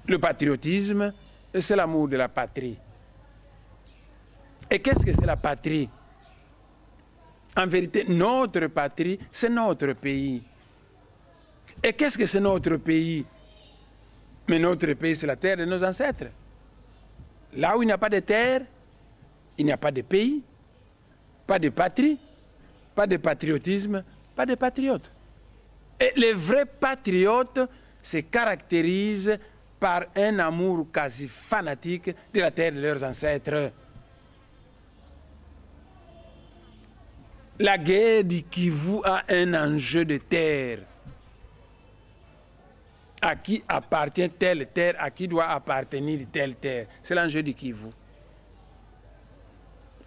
Le patriotisme, c'est l'amour de la patrie. Et qu'est-ce que c'est la patrie? En vérité, notre patrie, c'est notre pays. Et qu'est-ce que c'est notre pays? Mais notre pays, c'est la terre de nos ancêtres. Là où il n'y a pas de terre, il n'y a pas de pays, pas de patrie, pas de patriotisme, pas de patriotes. Et les vrais patriotes se caractérisent par un amour quasi fanatique de la terre de leurs ancêtres. La guerre du Kivu a un enjeu de terre. À qui appartient telle terre, à qui doit appartenir telle terre. C'est l'enjeu du Kivu.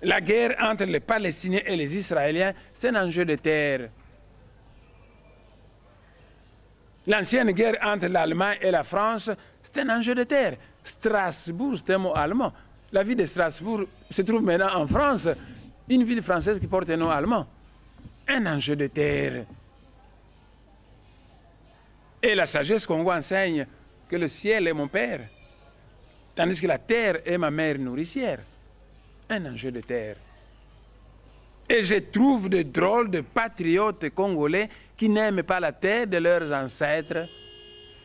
La guerre entre les Palestiniens et les Israéliens, c'est un enjeu de terre. L'ancienne guerre entre l'Allemagne et la France, c'est un enjeu de terre. Strasbourg, c'est un mot allemand. La ville de Strasbourg se trouve maintenant en France, une ville française qui porte un nom allemand. Un enjeu de terre. Et la sagesse Congo enseigne que le ciel est mon père, tandis que la terre est ma mère nourricière. Un enjeu de terre. Et je trouve de drôles de patriotes congolais qui n'aiment pas la terre de leurs ancêtres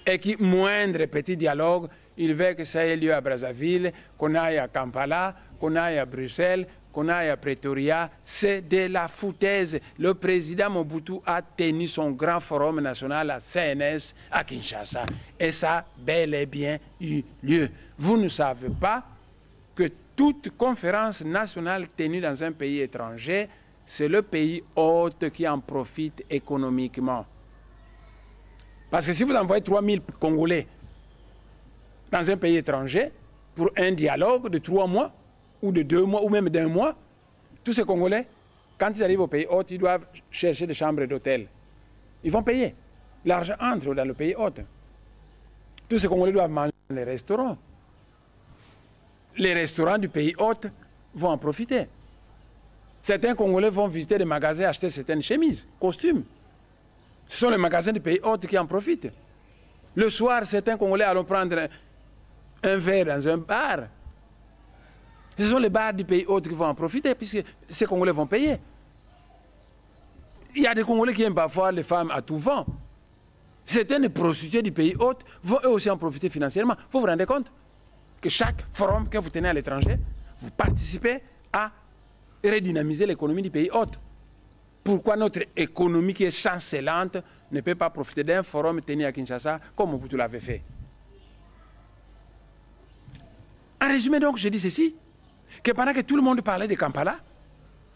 et qui, moindre petit dialogue, ils veulent que ça ait lieu à Brazzaville, qu'on aille à Kampala, qu'on aille à Bruxelles, qu'on aille à Pretoria. C'est de la foutaise. Le président Mobutu a tenu son grand forum national à CNS à Kinshasa. Et ça a bel et bien eu lieu. Vous ne savez pas que toute conférence nationale tenue dans un pays étranger, c'est le pays hôte qui en profite économiquement. Parce que si vous envoyez 3000 Congolais dans un pays étranger pour un dialogue de 3 mois, ou de 2 mois, ou même d'1 mois, tous ces Congolais, quand ils arrivent au pays hôte, ils doivent chercher des chambres d'hôtel. Ils vont payer. L'argent entre dans le pays hôte. Tous ces Congolais doivent manger dans les restaurants. Les restaurants du pays hôte vont en profiter. Certains Congolais vont visiter des magasins, acheter certaines chemises, costumes. Ce sont les magasins du pays hôte qui en profitent. Le soir, certains Congolais allons prendre un verre dans un bar. Ce sont les bars du pays hôte qui vont en profiter, puisque ces Congolais vont payer. Il y a des Congolais qui aiment parfois les femmes à tout vent. Certaines prostituées du pays hôte vont eux aussi en profiter financièrement. Vous vous rendez compte que chaque forum que vous tenez à l'étranger, vous participez à redynamiser l'économie du pays hôte. Pourquoi notre économie qui est chancelante ne peut pas profiter d'un forum tenu à Kinshasa comme Mobutu l'avait fait? En résumé donc, je dis ceci, que pendant que tout le monde parlait de Kampala,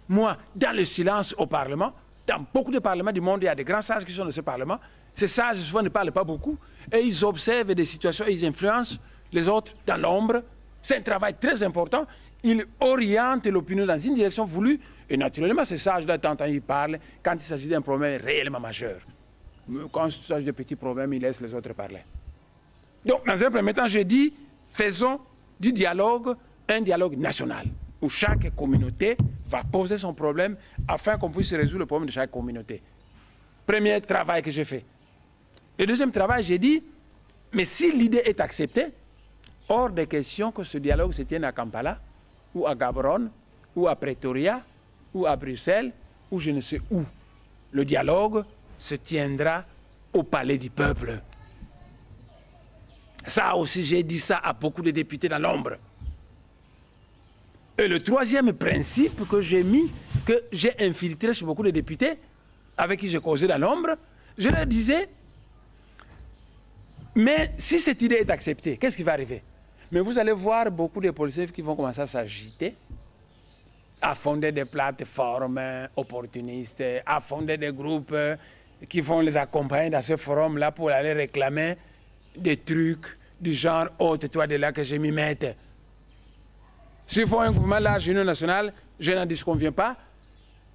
moi, dans le silence au Parlement, dans beaucoup de parlements du monde, il y a des grands sages qui sont dans ce Parlement. Ces sages, souvent, ne parlent pas beaucoup, et ils observent des situations, et ils influencent les autres dans l'ombre. C'est un travail très important. Ils orientent l'opinion dans une direction voulue, et naturellement, ces sages-là, tant ils parlent quand il s'agit d'un problème réellement majeur. Quand il s'agit de petits problèmes, ils laissent les autres parler. Donc, dans un premier temps, j'ai dit, faisons du dialogue un dialogue national, où chaque communauté va poser son problème afin qu'on puisse résoudre le problème de chaque communauté. Premier travail que j'ai fait. Le deuxième travail, j'ai dit, mais si l'idée est acceptée, hors de question que ce dialogue se tienne à Kampala, ou à Gaborone, ou à Pretoria, ou à Bruxelles, ou je ne sais où. Le dialogue se tiendra au palais du peuple. Ça aussi, j'ai dit ça à beaucoup de députés dans l'ombre. Et le troisième principe que j'ai mis, que j'ai infiltré chez beaucoup de députés, avec qui j'ai causé dans l'ombre, je leur disais, mais si cette idée est acceptée, qu'est-ce qui va arriver? Mais vous allez voir beaucoup de policiers qui vont commencer à s'agiter, à fonder des plateformes opportunistes, à fonder des groupes qui vont les accompagner dans ce forum-là pour aller réclamer des trucs du genre « ôte-toi de là que je m'y mette ». S'ils font un gouvernement large, union nationale, je n'en disconviens pas.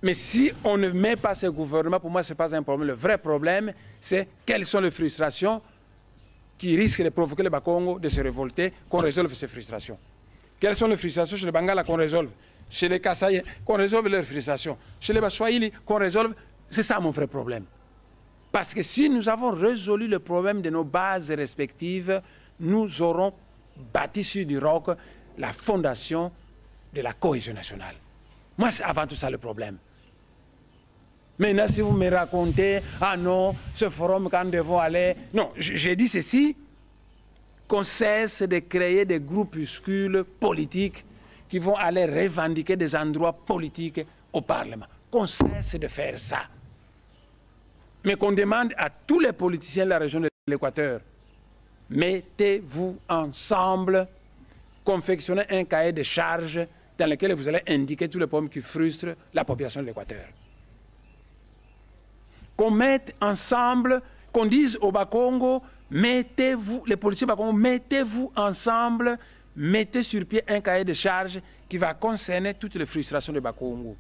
Mais si on ne met pas ce gouvernement, pour moi, ce n'est pas un problème. Le vrai problème, c'est quelles sont les frustrations qui risquent de provoquer le Bas-Congo de se révolter, qu'on résolve ces frustrations. Quelles sont les frustrations chez les Bangala qu'on résolve? Chez les Kassaïens, qu'on résolve leurs frustrations. Chez les Baswahili, qu'on résolve. C'est ça mon vrai problème. Parce que si nous avons résolu le problème de nos bases respectives, nous aurons bâti sur du roc la fondation de la cohésion nationale. Moi, c'est avant tout ça le problème. Maintenant, si vous me racontez, ah non, ce forum, quand nous devons aller... Non, j'ai dit ceci, qu'on cesse de créer des groupuscules politiques qui vont aller revendiquer des endroits politiques au Parlement. Qu'on cesse de faire ça. Mais qu'on demande à tous les politiciens de la région de l'Équateur, mettez-vous ensemble, confectionnez un cahier de charges dans lequel vous allez indiquer tous les problèmes qui frustrent la population de l'Équateur. Qu'on mette ensemble, qu'on dise au Bas-Congo, mettez-vous, les policiers Bas-Congo, mettez-vous ensemble, mettez sur pied un cahier de charges qui va concerner toutes les frustrations de Bas-Congo.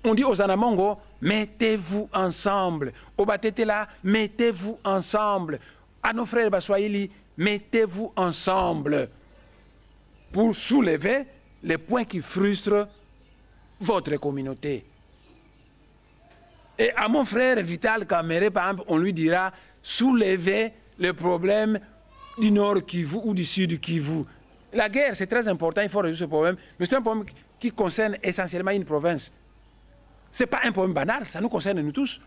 On dit aux Anamongo, mettez-vous ensemble. Au Batetela, mettez-vous ensemble. À nos frères Baswahili, mettez-vous ensemble pour soulever les points qui frustrent votre communauté. Et à mon frère Vital Kamere, par exemple, on lui dira soulevez le problème du Nord Kivu ou du Sud Kivu. La guerre, c'est très important, il faut résoudre ce problème, mais c'est un problème qui concerne essentiellement une province. Ce n'est pas un problème banal, ça nous concerne nous tous.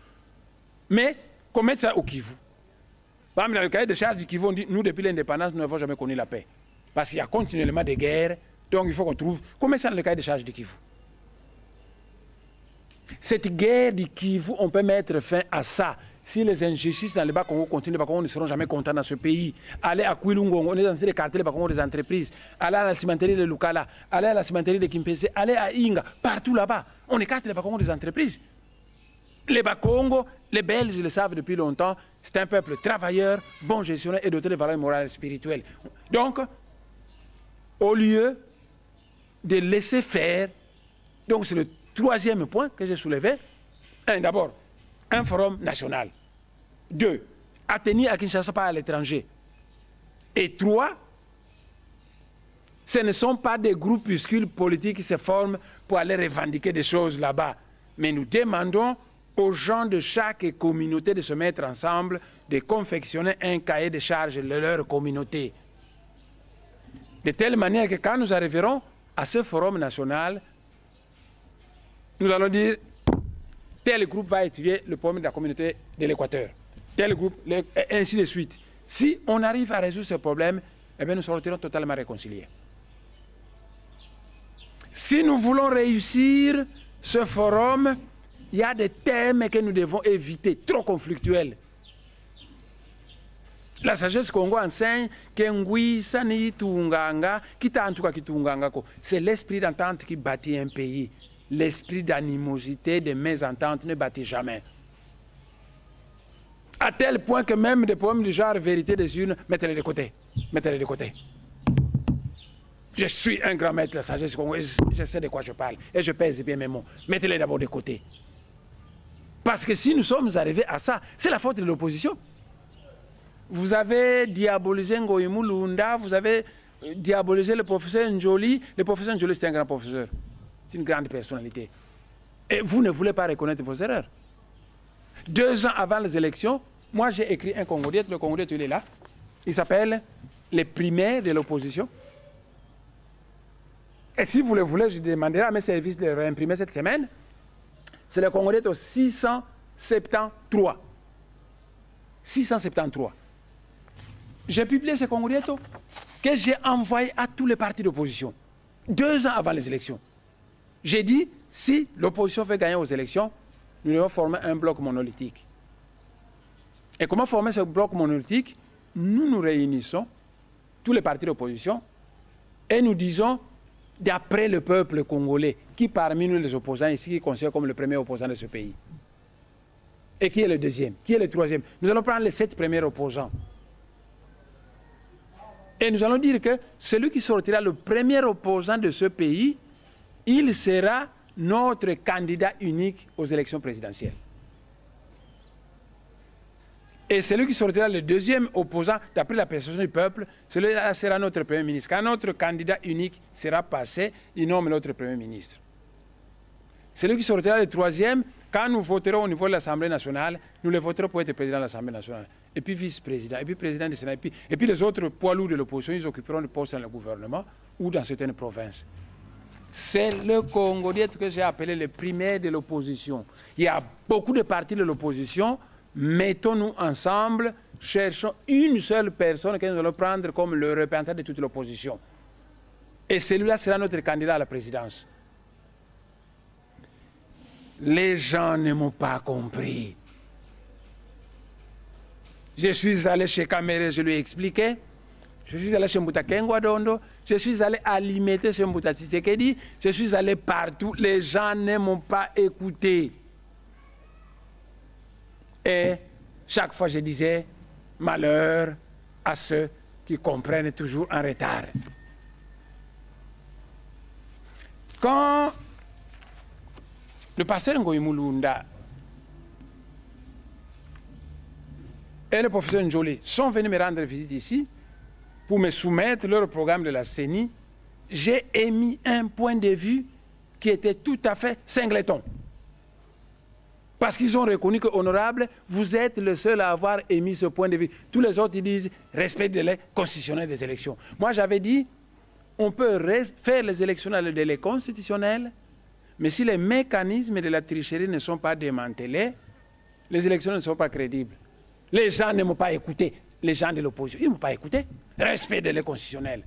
Mais qu'on mette ça au Kivu. Par exemple, dans le cahier de charges du Kivu, on dit nous, depuis l'indépendance, nous n'avons jamais connu la paix. Parce qu'il y a continuellement des guerres, donc il faut qu'on trouve. Qu'on mette ça dans le cahier de charges du Kivu. Cette guerre du Kivu, on peut mettre fin à ça. Si les injustices dans le Bas-Congo continuent, les Bas-Congo ne seront jamais contents dans ce pays. Allez à Kouilungongo, on est dans les quartiers Bas-Congo des entreprises. Allez à la cimenterie de Lukala, allez à la cimenterie de Kimpese, allez à Inga, partout là-bas. On écarte les Bas-Congo des entreprises. Les Bas-Congo, les Belges le savent depuis longtemps, c'est un peuple travailleur, bon gestionnaire et doté de valeurs morales et spirituelles. Donc, au lieu de laisser faire, donc c'est le troisième point que j'ai soulevé. D'abord, un forum national. 2, à tenir à Kinshasa, pas à l'étranger. Et 3, ce ne sont pas des groupuscules politiques qui se forment pour aller revendiquer des choses là-bas. Mais nous demandons aux gens de chaque communauté de se mettre ensemble, de confectionner un cahier de charges de leur communauté. De telle manière que quand nous arriverons à ce forum national, nous allons dire tel groupe va étudier le problème de la communauté de l'Équateur, tel groupe, et ainsi de suite. Si on arrive à résoudre ce problème, eh bien nous sortirons totalement réconciliés. Si nous voulons réussir ce forum, il y a des thèmes que nous devons éviter, trop conflictuels. La sagesse Congo enseigne que c'est l'esprit d'entente qui bâtit un pays. L'esprit d'animosité, de mésentente ne bâtit jamais. À tel point que même des problèmes du genre vérité des urnes, mettez-les de côté. Mettez-les de côté. Je suis un grand maître de la sagesse congolaise, je sais de quoi je parle et je pèse bien mes mots. Mettez-les d'abord de côté. Parce que si nous sommes arrivés à ça, c'est la faute de l'opposition. Vous avez diabolisé Ngoïmou Lunda, vous avez diabolisé le professeur Njoli. Le professeur Njoli, c'est un grand professeur. C'est une grande personnalité. Et vous ne voulez pas reconnaître vos erreurs. 2 ans avant les élections, moi j'ai écrit un Congolais, le Congolais il est là. Il s'appelle Les primaires de l'opposition. Et si vous le voulez, je demanderai à mes services de le réimprimer cette semaine. C'est le Congolais au 673. 673. j'ai publié ce congréto que j'ai envoyé à tous les partis d'opposition, 2 ans avant les élections. J'ai dit, si l'opposition veut gagner aux élections, nous devons former un bloc monolithique. Et comment former ce bloc monolithique? Nous nous réunissons, tous les partis d'opposition, et nous disons, d'après le peuple congolais, qui parmi nous les opposants ici, qui considère comme le premier opposant de ce pays? Et qui est le deuxième? Qui est le troisième? Nous allons prendre les 7 premiers opposants. Et nous allons dire que celui qui sortira le premier opposant de ce pays, il sera notre candidat unique aux élections présidentielles. Et celui qui sortira le deuxième opposant, d'après la perception du peuple, celui-là sera notre Premier ministre. Quand notre candidat unique sera passé, il nomme notre Premier ministre. Celui qui sortira le troisième, quand nous voterons au niveau de l'Assemblée nationale, nous le voterons pour être président de l'Assemblée nationale. Et puis vice-président, et puis président du Sénat, et puis les autres poids lourds de l'opposition, ils occuperont des postes dans le gouvernement ou dans certaines provinces. C'est le Congolais que j'ai appelé le primaire de l'opposition. Il y a beaucoup de partis de l'opposition. Mettons-nous ensemble, cherchons une seule personne que nous allons prendre comme le représentant de toute l'opposition. Et celui-là sera notre candidat à la présidence. Les gens ne m'ont pas compris. Je suis allé chez Kamere, je lui ai expliqué. Je suis allé chez Mbouta Kengwadondo. Je suis allé alimenter chez Mbouta Tshisekedi. Je suis allé partout. Les gens ne m'ont pas écouté. Et chaque fois, je disais, malheur à ceux qui comprennent toujours en retard. Quand le pasteur Ngoyi Mulunda et le professeur Njoli sont venus me rendre visite ici pour me soumettre leur programme de la CENI, j'ai émis un point de vue qui était tout à fait singleton. Parce qu'ils ont reconnu que, honorable, vous êtes le seul à avoir émis ce point de vue. Tous les autres, ils disent respect des délai constitutionnel des élections. Moi, j'avais dit, on peut faire les élections dans le délai constitutionnel, mais si les mécanismes de la tricherie ne sont pas démantelés, les élections ne sont pas crédibles. Les gens ne m'ont pas écouté. Les gens de l'opposition, ils ne m'ont pas écouté. Respect des délais constitutionnels.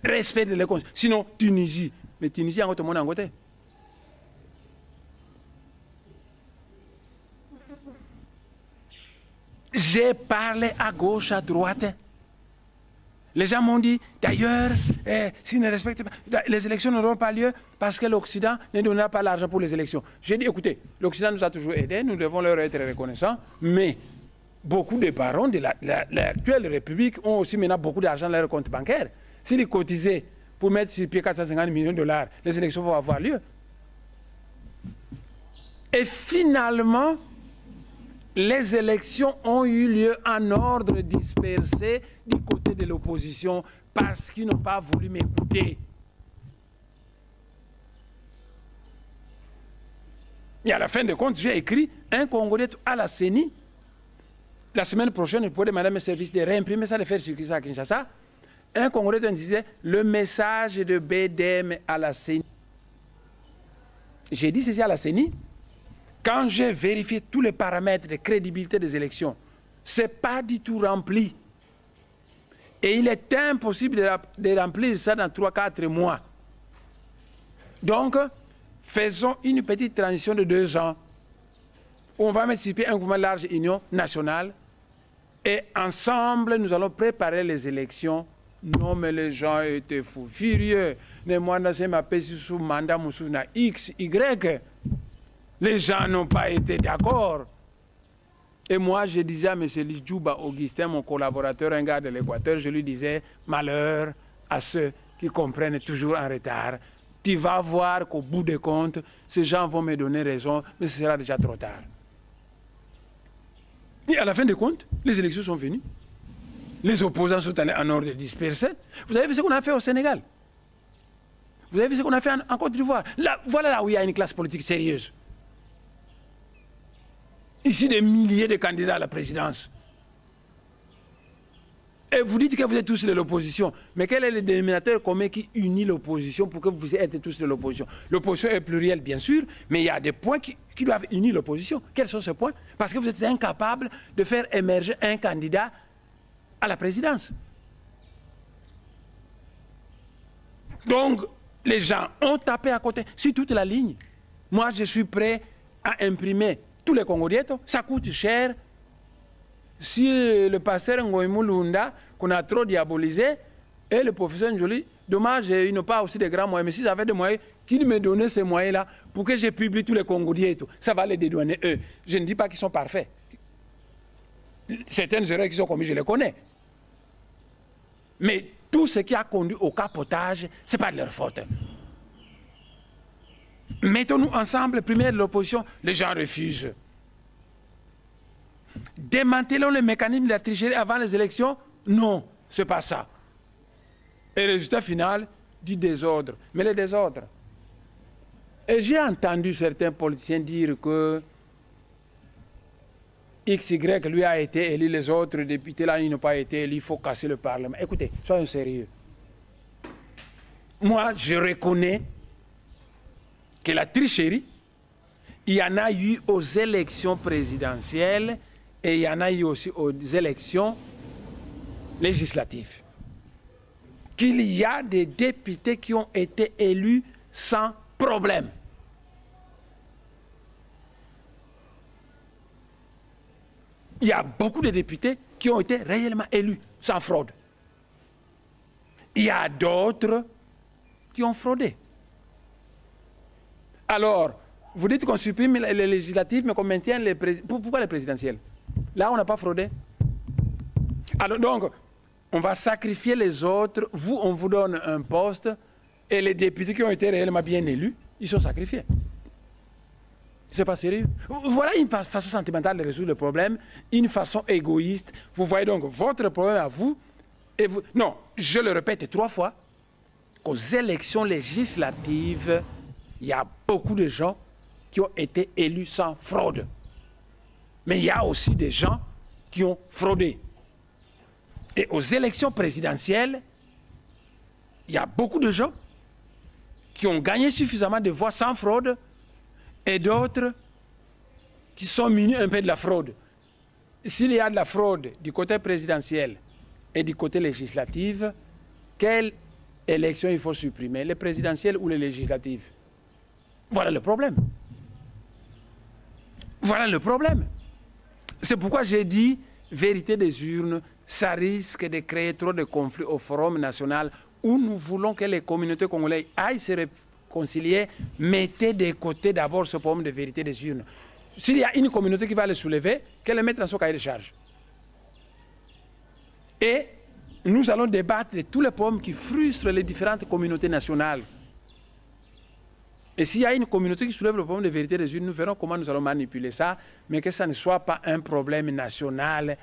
Respect des délais constitutionnels. Sinon, Tunisie. Mais Tunisie, en monde en côté. J'ai parlé à gauche, à droite. Les gens m'ont dit, d'ailleurs, s'ils ne respectent pas, les élections n'auront pas lieu parce que l'Occident ne donnera pas l'argent pour les élections. J'ai dit, écoutez, l'Occident nous a toujours aidés, nous devons leur être reconnaissants, mais beaucoup de parents de l'actuelle République ont aussi maintenant beaucoup d'argent dans leur compte bancaire. S'ils cotisaient pour mettre sur pied 450 millions de dollars, les élections vont avoir lieu. Et finalement, les élections ont eu lieu en ordre dispersé du côté de l'opposition parce qu'ils n'ont pas voulu m'écouter. Et à la fin de compte, j'ai écrit un Congolais à la CENI. La semaine prochaine, je pourrais demander à mes services de réimprimer ça, de faire circuler ça à Kinshasa. Un Congolais disait le message de BDM à la CENI. J'ai dit ceci à la CENI. Quand j'ai vérifié tous les paramètres de crédibilité des élections, ce n'est pas du tout rempli. Et il est impossible de remplir ça dans 3-4 mois. Donc, faisons une petite transition de 2 ans. On va mettre sur pied un gouvernement large union nationale et ensemble, nous allons préparer les élections. Non, mais les gens étaient fous, furieux. Mais moi, je m'appelle sous mandat, na X, Y. Les gens n'ont pas été d'accord. Et moi, je disais à M. Lidjouba Augustin, mon collaborateur, un gars de l'Équateur, je lui disais, malheur à ceux qui comprennent toujours en retard. Tu vas voir qu'au bout des comptes, ces gens vont me donner raison, mais ce sera déjà trop tard. Et à la fin des comptes, les élections sont venues. Les opposants sont allés en ordre dispersé. Vous avez vu ce qu'on a fait au Sénégal? Vous avez vu ce qu'on a fait en Côte d'Ivoire? Voilà là où il y a une classe politique sérieuse. Ici, des milliers de candidats à la présidence. Et vous dites que vous êtes tous de l'opposition. Mais quel est le dénominateur commun qui unit l'opposition pour que vous puissiez être tous de l'opposition? L'opposition est plurielle, bien sûr, mais il y a des points qui doivent unir l'opposition. Quels sont ces points? Parce que vous êtes incapable de faire émerger un candidat à la présidence. Donc, les gens ont tapé à côté, sur toute la ligne. Moi, je suis prêt à imprimer tous les Congolietos. Ça coûte cher. Si le pasteur Ngoïmou Lunda, qu'on a trop diabolisé, et le professeur Njoli, dommage, ils n'ont pas aussi de grands moyens. Mais si j'avais des moyens, qu'ils me donnaient ces moyens-là pour que je publie tous les Congolietos, ça va les dédouaner eux. Je ne dis pas qu'ils sont parfaits. Certaines erreurs qu'ils ont commises, je les connais. Mais tout ce qui a conduit au capotage, ce n'est pas de leur faute. Mettons-nous ensemble, première de l'opposition, les gens refusent. Démantelons le mécanisme de la tricherie avant les élections? Non, ce n'est pas ça. Et le résultat final, du désordre. Mais le désordre. Et j'ai entendu certains politiciens dire que XY lui a été élu, les autres députés là, ils n'ont pas été élus, il faut casser le Parlement. Écoutez, soyons sérieux. Moi, je reconnais que la tricherie, il y en a eu aux élections présidentielles et il y en a eu aussi aux élections législatives. Qu'il y a des députés qui ont été élus sans problème. Il y a beaucoup de députés qui ont été réellement élus sans fraude. Il y a d'autres qui ont fraudé. Alors, vous dites qu'on supprime les législatives, mais qu'on maintient les présidentielles. Pourquoi les présidentielles? Là, on n'a pas fraudé. Alors, donc, on va sacrifier les autres. Vous, on vous donne un poste. Et les députés qui ont été réellement bien élus, ils sont sacrifiés. C'est pas sérieux. Voilà une façon sentimentale de résoudre le problème, une façon égoïste. Vous voyez donc votre problème à vous, et vous... Non, je le répète 3 fois, qu'aux élections législatives, il y a beaucoup de gens qui ont été élus sans fraude. Mais il y a aussi des gens qui ont fraudé. Et aux élections présidentielles, il y a beaucoup de gens qui ont gagné suffisamment de voix sans fraude, et d'autres qui sont munis un peu de la fraude. S'il y a de la fraude du côté présidentiel et du côté législatif, quelle élection il faut supprimer, les présidentielles ou les législatives? Voilà le problème. Voilà le problème. C'est pourquoi j'ai dit, vérité des urnes, ça risque de créer trop de conflits au Forum national où nous voulons que les communautés congolaises aillent se réconcilier. Mettez de côté d'abord ce problème de vérité des urnes. S'il y a une communauté qui va le soulever, qu'elle le mette dans son cahier de charge. Et nous allons débattre de tous les problèmes qui frustrent les différentes communautés nationales. Et s'il y a une communauté qui soulève le problème de vérité des urnes, nous verrons comment nous allons manipuler ça, mais que ça ne soit pas un problème national.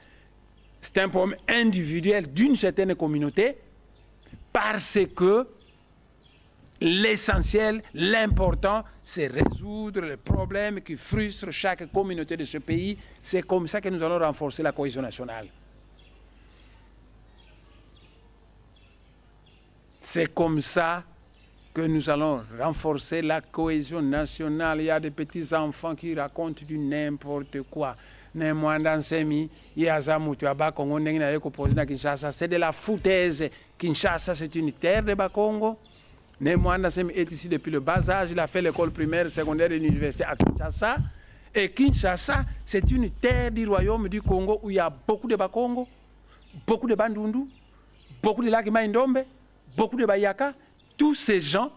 C'est un problème individuel d'une certaine communauté, parce que l'essentiel, l'important, c'est résoudre les problèmes qui frustrent chaque communauté de ce pays. C'est comme ça que nous allons renforcer la cohésion nationale. C'est comme ça que nous allons renforcer la cohésion nationale. Il y a des petits enfants qui racontent du n'importe quoi. C'est de la foutaise. Kinshasa, c'est une terre de Bakongo. Némoanda Semi est ici depuis le bas âge. Il a fait l'école primaire, secondaire et l'université à Kinshasa. Et Kinshasa, c'est une terre du royaume du Congo où il y a beaucoup de Bakongo, beaucoup de Bandundu, beaucoup de Lac Maïndombe, beaucoup de Bayaka. Tous ces gens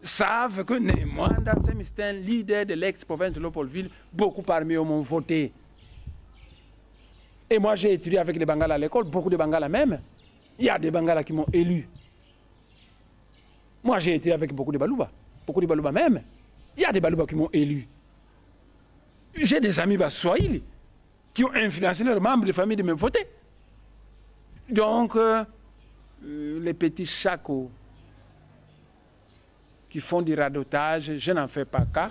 savent que Némoanda Semi est un leader de l'ex-province de Léopoldville. Beaucoup parmi eux m'ont voté. Et moi, j'ai étudié avec des Bangala à l'école, beaucoup de Bangala même. Il y a des Bangala qui m'ont élu. Moi, j'ai été avec beaucoup de Balouba même. Il y a des Balouba qui m'ont élu. J'ai des amis Baswahili qui ont influencé leurs membres de famille de me voter. Donc, les petits chacos qui font du radotage, je n'en fais pas cas.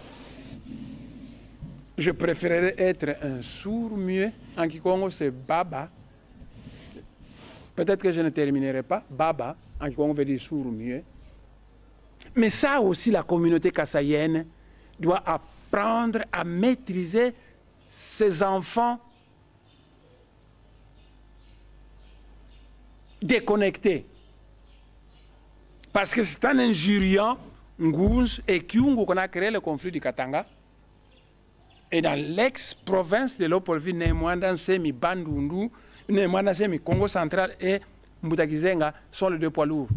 Je préférerais être un sourd-muet. En Kikongo, c'est Baba. Peut-être que je ne terminerai pas. Baba, en Kikongo, veut dire sourd-muet. Mais ça aussi, la communauté kassaïenne doit apprendre à maîtriser ses enfants déconnecté. Parce que c'est en injuriant Ngouz et Kyungu qu'on a créé le conflit du Katanga. Et dans l'ex-province de Lopolvi, Nemwanda, Semi, Bandundu, Nemwanda, Semi, Congo central et Mbutakizenga sont les deux poids lourds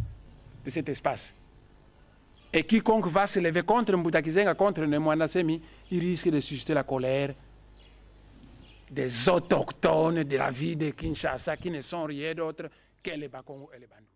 de cet espace. Et quiconque va se lever contre Mbutakizenga, contre Nemwanda, Semi, il risque de susciter la colère des autochtones de la ville de Kinshasa qui ne sont rien d'autre que les Bakongo et les Bandou.